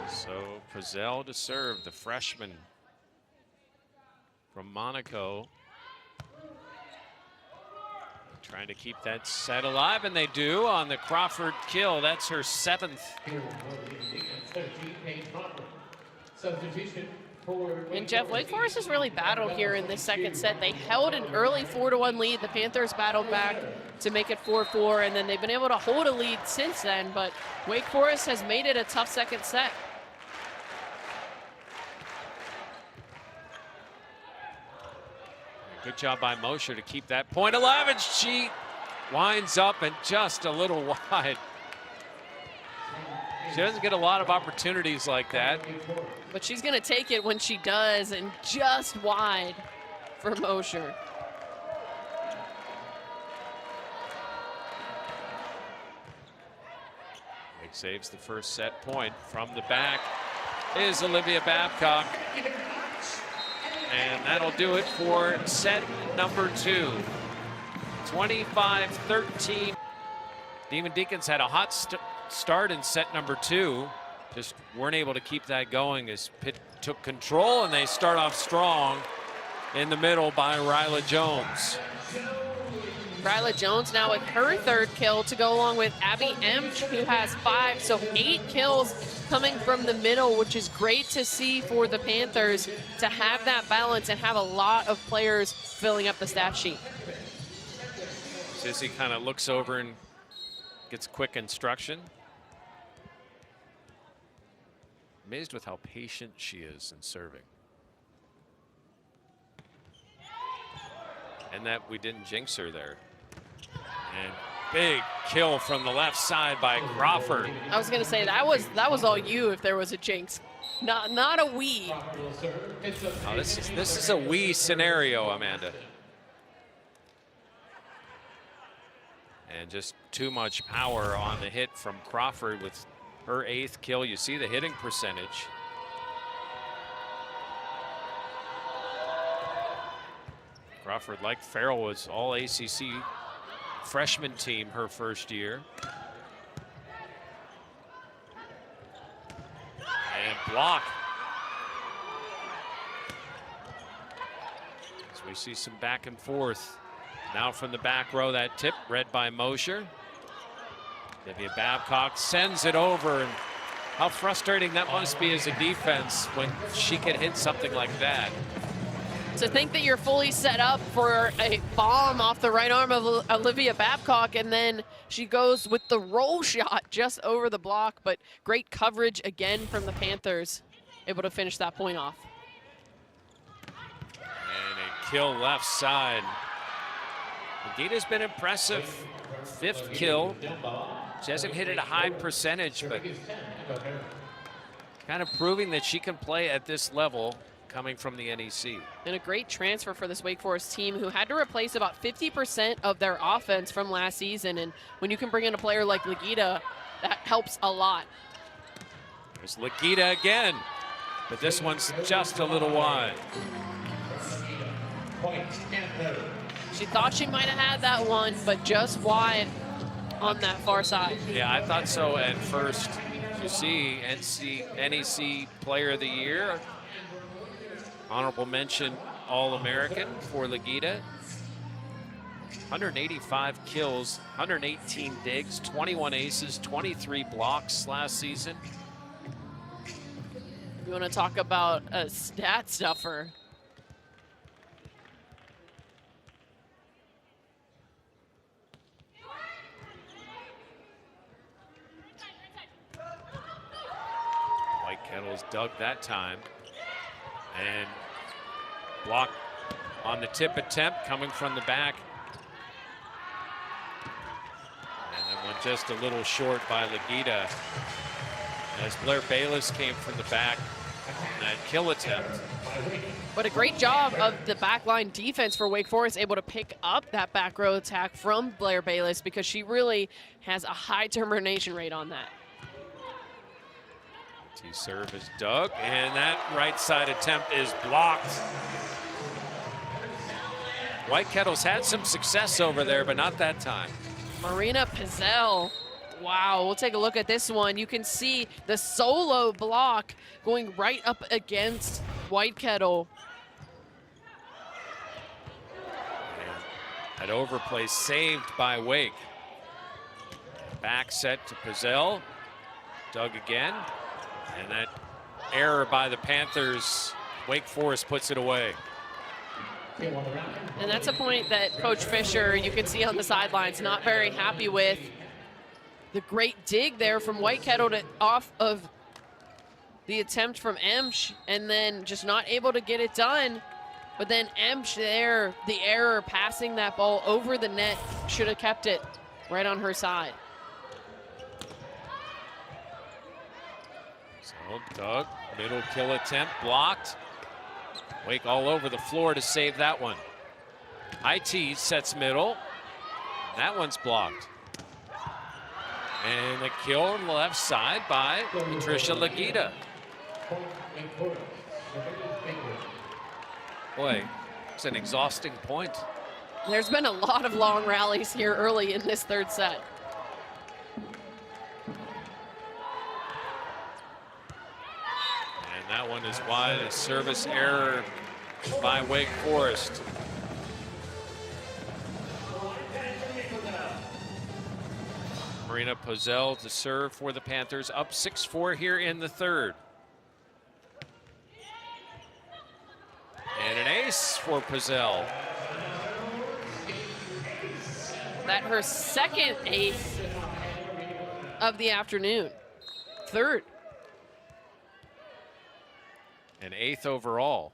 So Puzel to serve, the freshman from Monaco. Trying to keep that set alive, and they do on the Crawford kill. That's her 7th. And Jeff, Wake Forest has really battled here in this second set. They held an early 4-1 lead. The Panthers battled back to make it 4-4, and then they've been able to hold a lead since then, but Wake Forest has made it a tough second set. Good job by Mosher to keep that point alive, and she winds up and just a little wide. She doesn't get a lot of opportunities like that. But she's going to take it when she does, and just wide for Mosher. Wake saves the first set point. From the back is Olivia Babcock. And that'll do it for set number 2. 25-13. Demon Deacons had a hot start in set number 2. Just weren't able to keep that going as Pitt took control, and they start off strong in the middle by Ryla Jones. Ryla Jones now with her 3rd kill to go along with Abby Emch, who has 5. So 8 kills coming from the middle, which is great to see for the Panthers to have that balance and have a lot of players filling up the stat sheet. Sissy kind of looks over and gets quick instruction. Amazed with how patient she is in serving. And that we didn't jinx her there. And big kill from the left side by Crawford. I was going to say that was all you if there was a jinx. Not a we. Oh, this is a we scenario, Amanda. And just too much power on the hit from Crawford with her 8th kill. You see the hitting percentage. Crawford, like Farrell, was all ACC freshman team her first year. And block. As we see some back and forth. Now from the back row, that tip read by Mosher. Olivia Babcock sends it over, and how frustrating that must be as a defense when she can hit something like that. To think that you're fully set up for a bomb off the right arm of Olivia Babcock, and then she goes with the roll shot just over the block, but great coverage again from the Panthers, able to finish that point off. And a kill left side. Legita's been impressive. 5th kill. She hasn't hit it a high percentage, but kind of proving that she can play at this level coming from the NEC. And a great transfer for this Wake Forest team, who had to replace about 50% of their offense from last season. And when you can bring in a player like Legita, that helps a lot. There's Legita again, but this one's just a little wide. She thought she might have had that one, but just wide on that far side. Yeah, I thought so at first. You see, NEC Player of the Year. Honorable mention All-American for Legita. 185 kills, 118 digs, 21 aces, 23 blocks last season. You want to talk about a stat stuffer? White Kettles dug that time. And block on the tip attempt coming from the back. And then one just a little short by Legita as Blair Bayless came from the back on that kill attempt. But a great job of the backline defense for Wake Forest, able to pick up that back row attack from Blair Bayless, because she really has a high termination rate on that. Serve is dug, and that right side attempt is blocked. White Kettles had some success over there, but not that time. Marina Pizzell. Wow, we'll take a look at this one. You can see the solo block going right up against White Kettle. That overplay saved by Wake. Back set to Pizzell. Dug again. And that error by the Panthers, Wake Forest puts it away. And that's a point that Coach Fisher, you can see on the sidelines, not very happy with. The great dig there from White Kettle off of the attempt from Emsch, and then just not able to get it done. But then Emsch there, the error passing that ball over the net, should have kept it right on her side. Dug, middle kill attempt, blocked. Wake all over the floor to save that one. IT sets middle. That one's blocked. And the kill on the left side by Patricia Legita. Boy, it's an exhausting point. There's been a lot of long rallies here early in this third set. That one is wide, a service error by Wake Forest. Marina Pizzell to serve for the Panthers, up 6-4 here in the third. And an ace for Pizzell. That her second ace of the afternoon. Third. And 8th overall.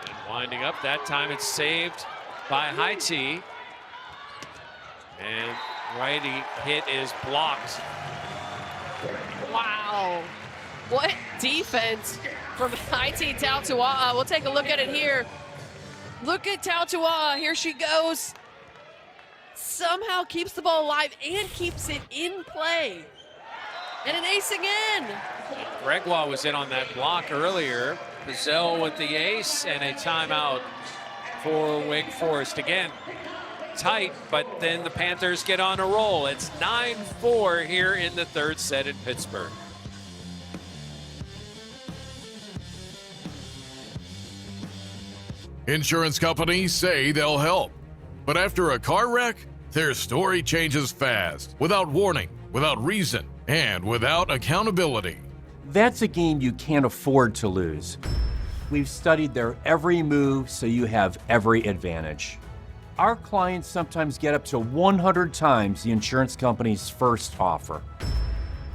And winding up, that time it's saved by High T. And righty hit is blocked. Wow. What defense from High T Tautua'a. We'll take a look at it here. Look at Tautua'a. Here she goes. Somehow keeps the ball alive and keeps it in play. And an ace again. Gregoire was in on that block earlier. Pizzell with the ace and a timeout for Wake Forest. Again, tight, but then the Panthers get on a roll. It's 9-4 here in the third set in Pittsburgh. Insurance companies say they'll help. But after a car wreck, their story changes fast, without warning, without reason, and without accountability. That's a game you can't afford to lose. We've studied their every move, so you have every advantage. Our clients sometimes get up to 100 times the insurance company's first offer.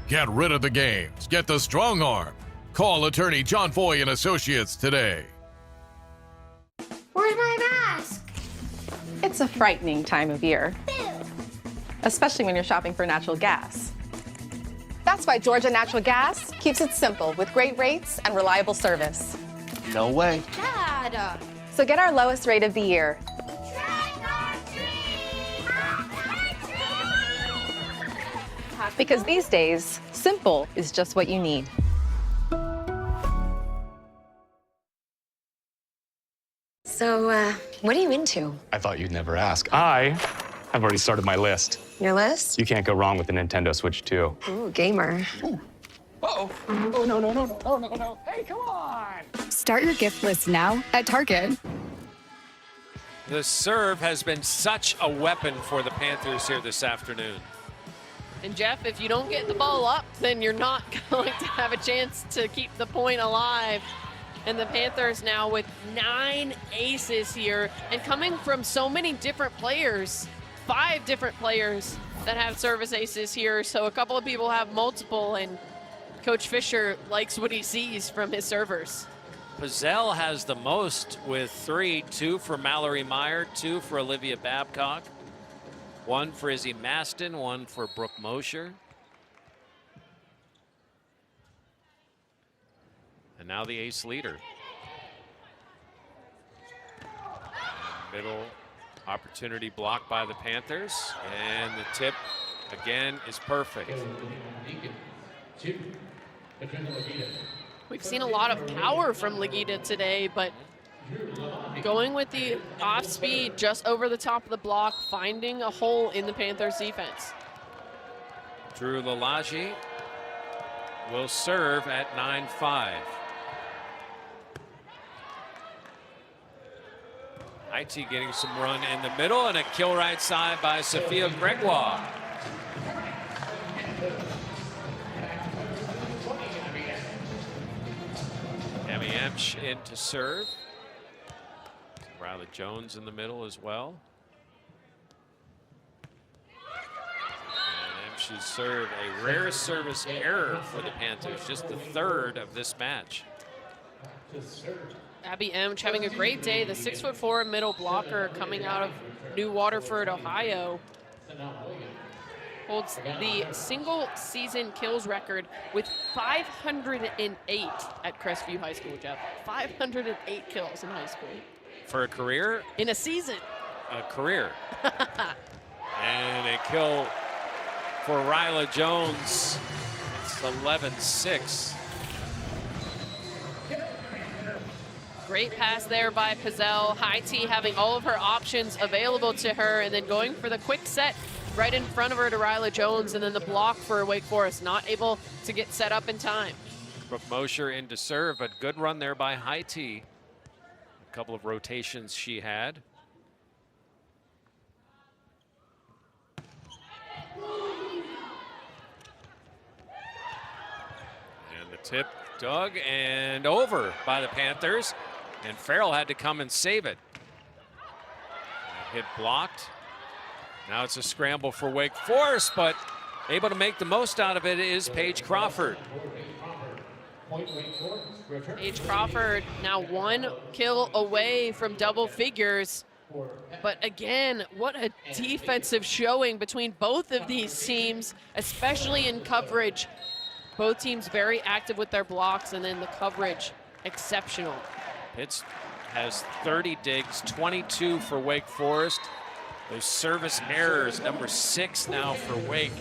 Get rid of the games. Get the strong arm. Call attorney John Foy and Associates today. Where's my mask? It's a frightening time of year, especially when you're shopping for natural gas. That's why Georgia Natural Gas keeps it simple with great rates and reliable service. No way. Dad. So get our lowest rate of the year. Because these days, simple is just what you need. So, what are you into? I thought you'd never ask. I have already started my list. Your list? You can't go wrong with the Nintendo Switch 2. Ooh, gamer. Uh-oh. Oh, no. Hey, come on. Start your gift list now at Target. The serve has been such a weapon for the Panthers here this afternoon. And Jeff, if you don't get the ball up, then you're not going to have a chance to keep the point alive. And the Panthers now with 9 aces here, and coming from so many different players, 5 different players that have service aces here. So a couple of people have multiple, and Coach Fisher likes what he sees from his servers. Pizzell has the most with 3, 2 for Mallory Meyer, 2 for Olivia Babcock, 1 for Izzy Maston, 1 for Brooke Mosher. And now the ace leader. Middle opportunity blocked by the Panthers, and the tip again is perfect. We've seen a lot of power from Legita today, but going with the off speed just over the top of the block, finding a hole in the Panthers defense. Drew Lalagi will serve at 9-5. IT getting some run in the middle, and a kill right side by Sophia Gregoire. Emmy Emsch in to serve. Riley Jones in the middle as well. And Emsch's serve, a rare service error for the Panthers, just the 3rd of this match. Abby Emsch having a great day, the 6'4" middle blocker coming out of New Waterford, Ohio. Holds the single season kills record with 508 at Crestview High School, Jeff. 508 kills in high school. For a career? In a season. A career. And a kill for Ryla Jones. It's 11-6. Great pass there by Pizzell. High T having all of her options available to her, and then going for the quick set right in front of her to Ryla Jones, and then the block for Wake Forest, not able to get set up in time. Brooke Mosher in to serve, but good run there by High T. A couple of rotations she had. And the tip dug and over by the Panthers, and Farrell had to come and save it. That hit blocked. Now it's a scramble for Wake Forest, but able to make the most out of it is Paige Crawford. Paige Crawford now 1 kill away from double figures. But again, what a defensive showing between both of these teams, especially in coverage. Both teams very active with their blocks, and then the coverage exceptional. Pitts has 30 digs, 22 for Wake Forest. Those service errors, number 6 now for Wake.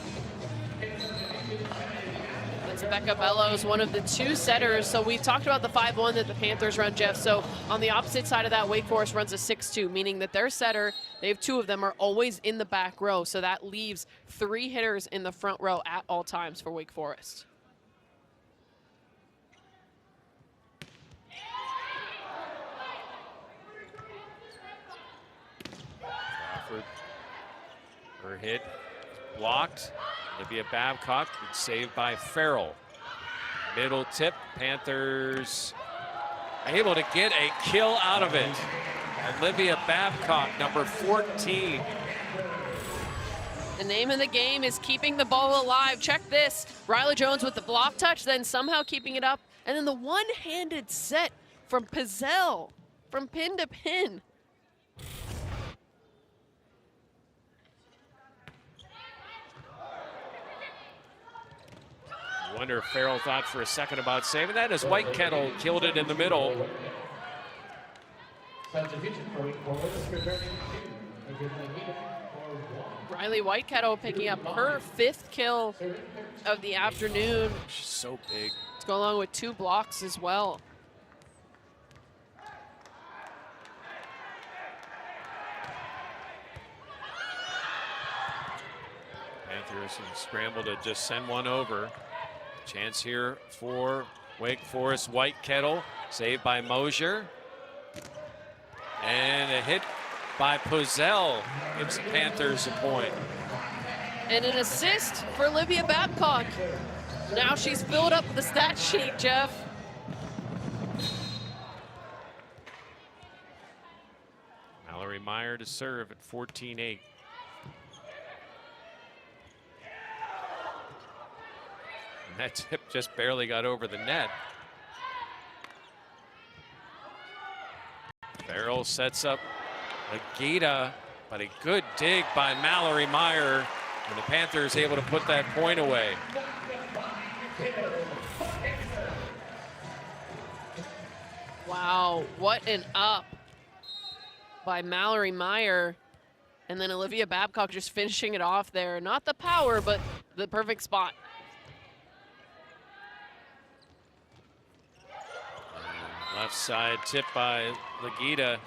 That's Becca Bellows, one of the 2 setters. So we talked about the 5-1 that the Panthers run, Jeff. So on the opposite side of that, Wake Forest runs a 6-2, meaning that their setter, they have 2 of them, are always in the back row. So that leaves 3 hitters in the front row at all times for Wake Forest. Crawford, her hit blocked. Olivia Babcock, saved by Farrell. Middle tip, Panthers able to get a kill out of it. Olivia Babcock, number 14. The name of the game is keeping the ball alive. Check this. Riley Jones with the block touch, then somehow keeping it up. And then the one-handed set from Pizzell, from pin to pin. I wonder if Farrell thought for a second about saving that as White Kettle killed it in the middle. Riley Whitekettle picking up her 5th kill of the afternoon. She's so big. Let's go along with 2 blocks as well. Panthers scramble to just send one over. Chance here for Wake Forest. Whitekettle, saved by Mosier. And a hit by Pizzell gives the Panthers a point. And an assist for Olivia Babcock. Now she's filled up the stat sheet, Jeff. Mallory Meyer to serve at 14-8. And that tip just barely got over the net. Farrell sets up Legita, but a good dig by Mallory Meyer, and the Panthers able to put that point away. Wow, what an up by Mallory Meyer. And then Olivia Babcock just finishing it off there. Not the power, but the perfect spot. Left side tip by Legita.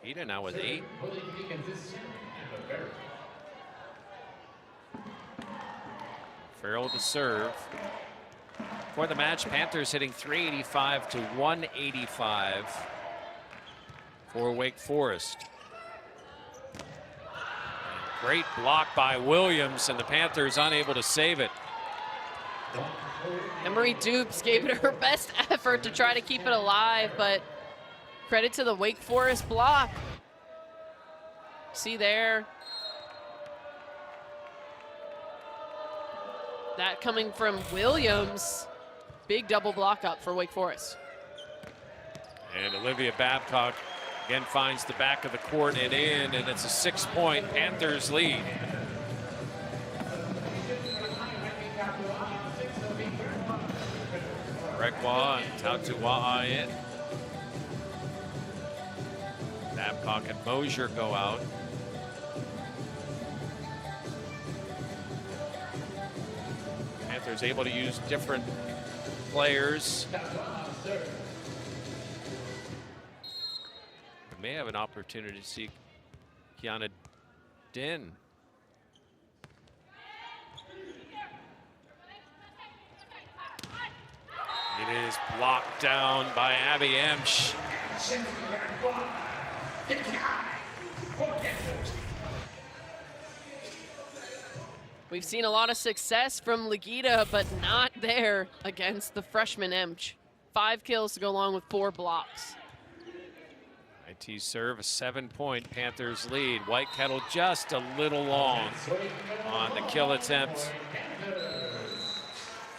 Legita now with 8. Farrell to serve. For the match, Panthers hitting 385 to 185 for Wake Forest. Great block by Williams, and the Panthers unable to save it. Emery Dupes gave it her best effort to try to keep it alive, but credit to the Wake Forest block. See there. That coming from Williams. Big double block up for Wake Forest. And Olivia Babcock again finds the back of the court and in, and it's a 6-point Panthers lead. Rekwa and Tautua'a in. Babcock and Mosier go out. Panthers able to use different players. We may have an opportunity to see Kiana Din. It is blocked down by Abby Emsch. We've seen a lot of success from Legita, but not there against the freshman Emch. 5 kills to go along with 4 blocks. IT serve, a 7-point Panthers lead. Whitekettle just a little long on the kill attempt.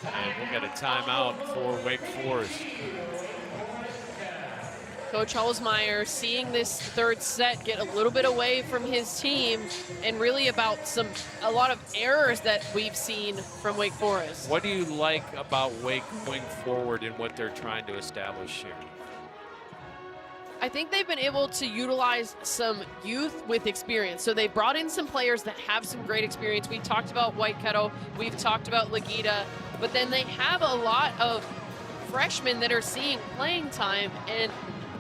And we'll get a timeout for Wake Forest. Coach Holzmeyer seeing this 3rd set get a little bit away from his team, and really about a lot of errors that we've seen from Wake Forest. What do you like about Wake going forward in what they're trying to establish here? I think they've been able to utilize some youth with experience. So they brought in some players that have some great experience. We talked about Whitekettle, we've talked about Legita, but then they have a lot of freshmen that are seeing playing time, and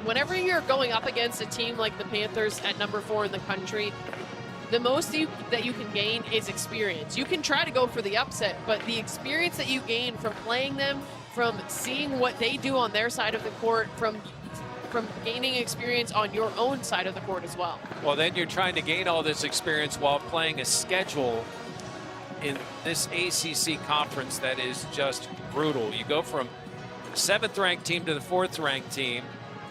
whenever you're going up against a team like the Panthers at number 4 in the country, the most that you can gain is experience. You can try to go for the upset, but the experience that you gain from playing them, from seeing what they do on their side of the court, from gaining experience on your own side of the court as well. Well, then you're trying to gain all this experience while playing a schedule in this ACC conference that is just brutal. You go from the 7th ranked team to the 4th ranked team.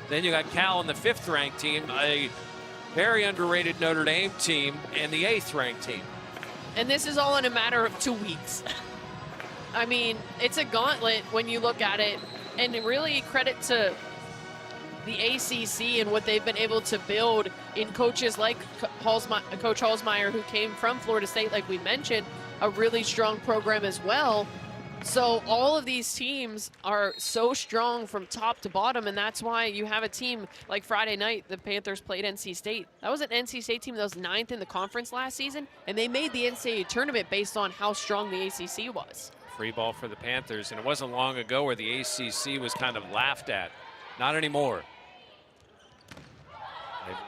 Then you got Cal and the 5th ranked team, a very underrated Notre Dame team, and the 8th ranked team. And this is all in a matter of 2 weeks. I mean, it's a gauntlet when you look at it, and really credit to the ACC and what they've been able to build in coaches like Coach Halsmeyer, who came from Florida State, like we mentioned, a really strong program as well. So all of these teams are so strong from top to bottom, and that's why you have a team like Friday night, the Panthers played NC State. That was an NC State team that was 9th in the conference last season, and they made the NCAA tournament based on how strong the ACC was. Free ball for the Panthers, and it wasn't long ago where the ACC was kind of laughed at. Not anymore.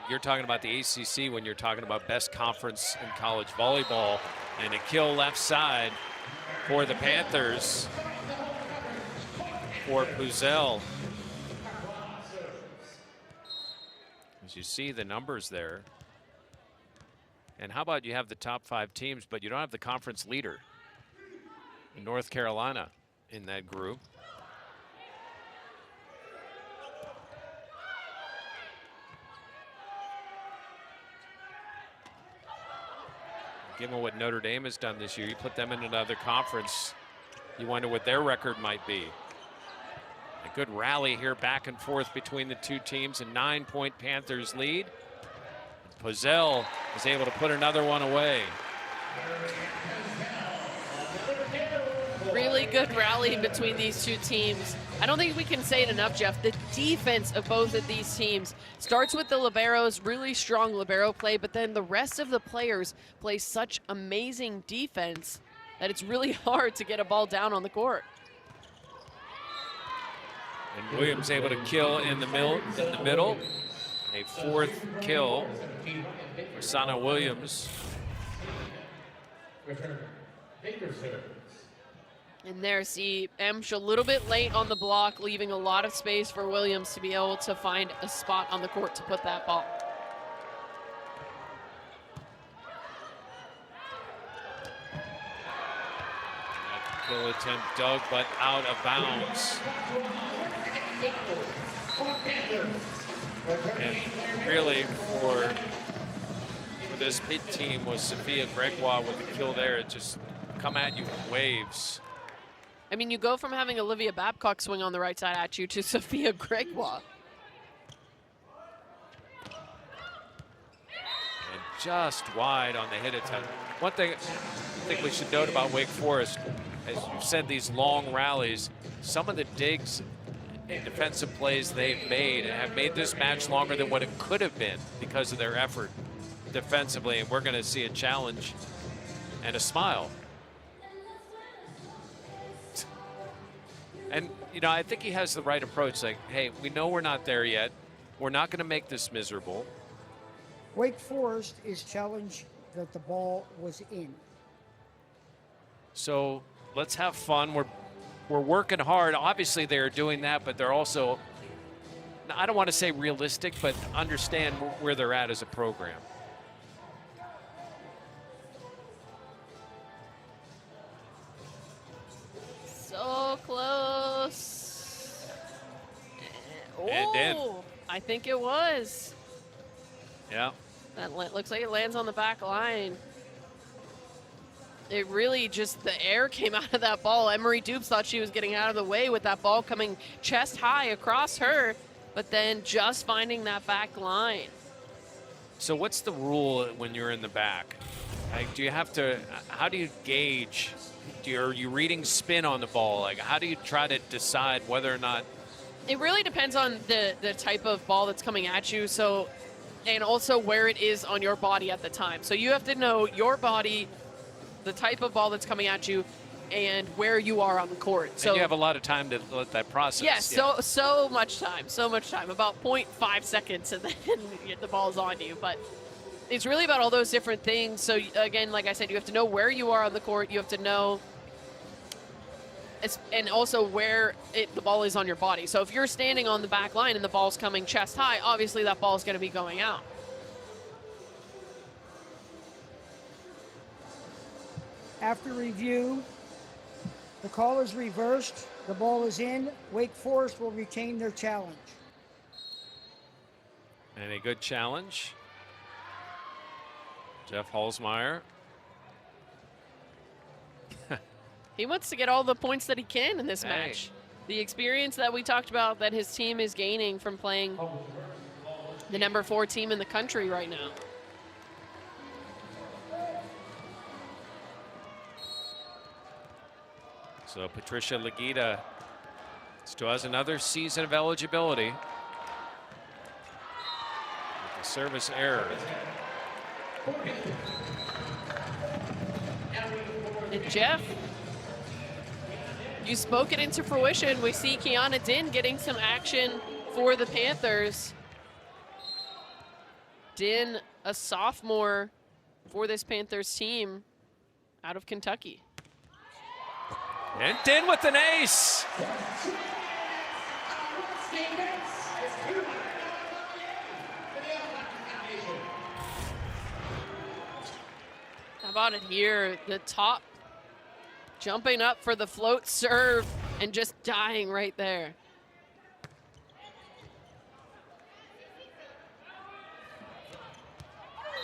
You're talking about the ACC when you're talking about best conference in college volleyball, and a kill left side for the Panthers for Puzel. As you see the numbers there. And how about you have the top 5 teams, but you don't have the conference leader in North Carolina in that group. Given what Notre Dame has done this year, you put them in another conference, you wonder what their record might be. A good rally here back and forth between the two teams, a 9-point Panthers lead. Puzel is able to put another one away. Really good rally between these two teams. I don't think we can say it enough, Jeff. The defense of both of these teams starts with the liberos, really strong libero play, but then the rest of the players play such amazing defense that it's really hard to get a ball down on the court. And Williams able to kill in the middle. A 4th kill for Sana Williams. And there's the Emsh a little bit late on the block, leaving a lot of space for Williams to be able to find a spot on the court to put that ball. Kill attempt dug, but out of bounds. And really for this Pitt team was Sophia Gregoire with the kill there. It just come at you in waves. I mean, you go from having Olivia Babcock swing on the right side at you to Sophia Gregoire. And just wide on the hit attempt. One thing I think we should note about Wake Forest, as you said, these long rallies, some of the digs and defensive plays they've made have made this match longer than what it could have been because of their effort defensively. And we're going to see a challenge and a smile. And, you know, I think he has the right approach. Like, hey, we know we're not there yet. We're not going to make this miserable. Wake Forest is challenged that the ball was in. So let's have fun. We're working hard. Obviously, they're doing that, but they're also, I don't want to say realistic, but understand where they're at as a program. So close. And in. Oh, I think it was. Yeah. That looks like it lands on the back line. It really just, the air came out of that ball. Emery Dupes thought she was getting out of the way with that ball coming chest high across her, but then just finding that back line. So what's the rule when you're in the back? Like, do you have to, how do you gauge? Are you reading spin on the ball? Like, how do you try to decide whether or not? It really depends on the type of ball that's coming at you. So, and also where it is on your body at the time. So you have to know your body, the type of ball that's coming at you, and where you are on the court. So and you have a lot of time to let that process. Yes, yeah. so much time, about 0.5 seconds, and then the ball's on you. But it's really about all those different things. So again, like I said, you have to know where you are on the court. You have to know, and also where the ball is on your body. So if you're standing on the back line and the ball's coming chest high, obviously that ball's going to be going out. After review, the call is reversed. The ball is in. Wake Forest will retain their challenge. And a good challenge. Jeff Halsmeyer. He wants to get all the points that he can in this match. The experience that we talked about that his team is gaining from playing the number 4 team in the country right now. So Patricia Legita still has another season of eligibility. With the service error. And Jeff, you spoke it into fruition. We see Kiana Din getting some action for the Panthers. Din, a sophomore for this Panthers team out of Kentucky. And Din with an ace. How about it here? The top jumping up for the float serve and just dying right there.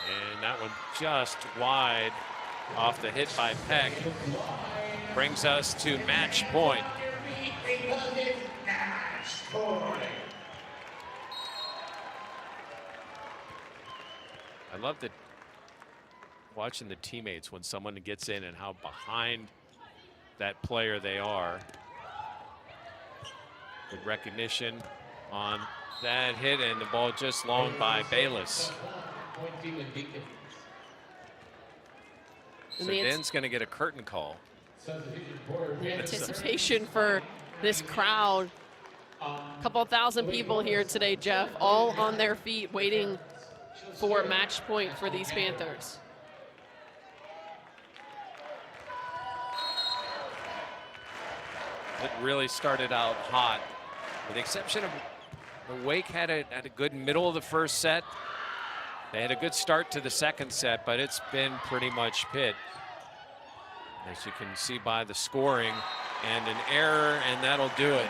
And that one just wide off the hit by Peck. Brings us to match point. I love watching the teammates when someone gets in and how behind that player they are. Good recognition on that hit, and the ball just long by Bayless. So Din's going to get a curtain call. The anticipation for this crowd. A couple thousand people here today, Jeff, all on their feet waiting for match point for these Panthers. It really started out hot, with the exception of the Wake had a good middle of the first set. They had a good start to the second set, but it's been pretty much Pitt. As you can see by the scoring, and an error, and that'll do it.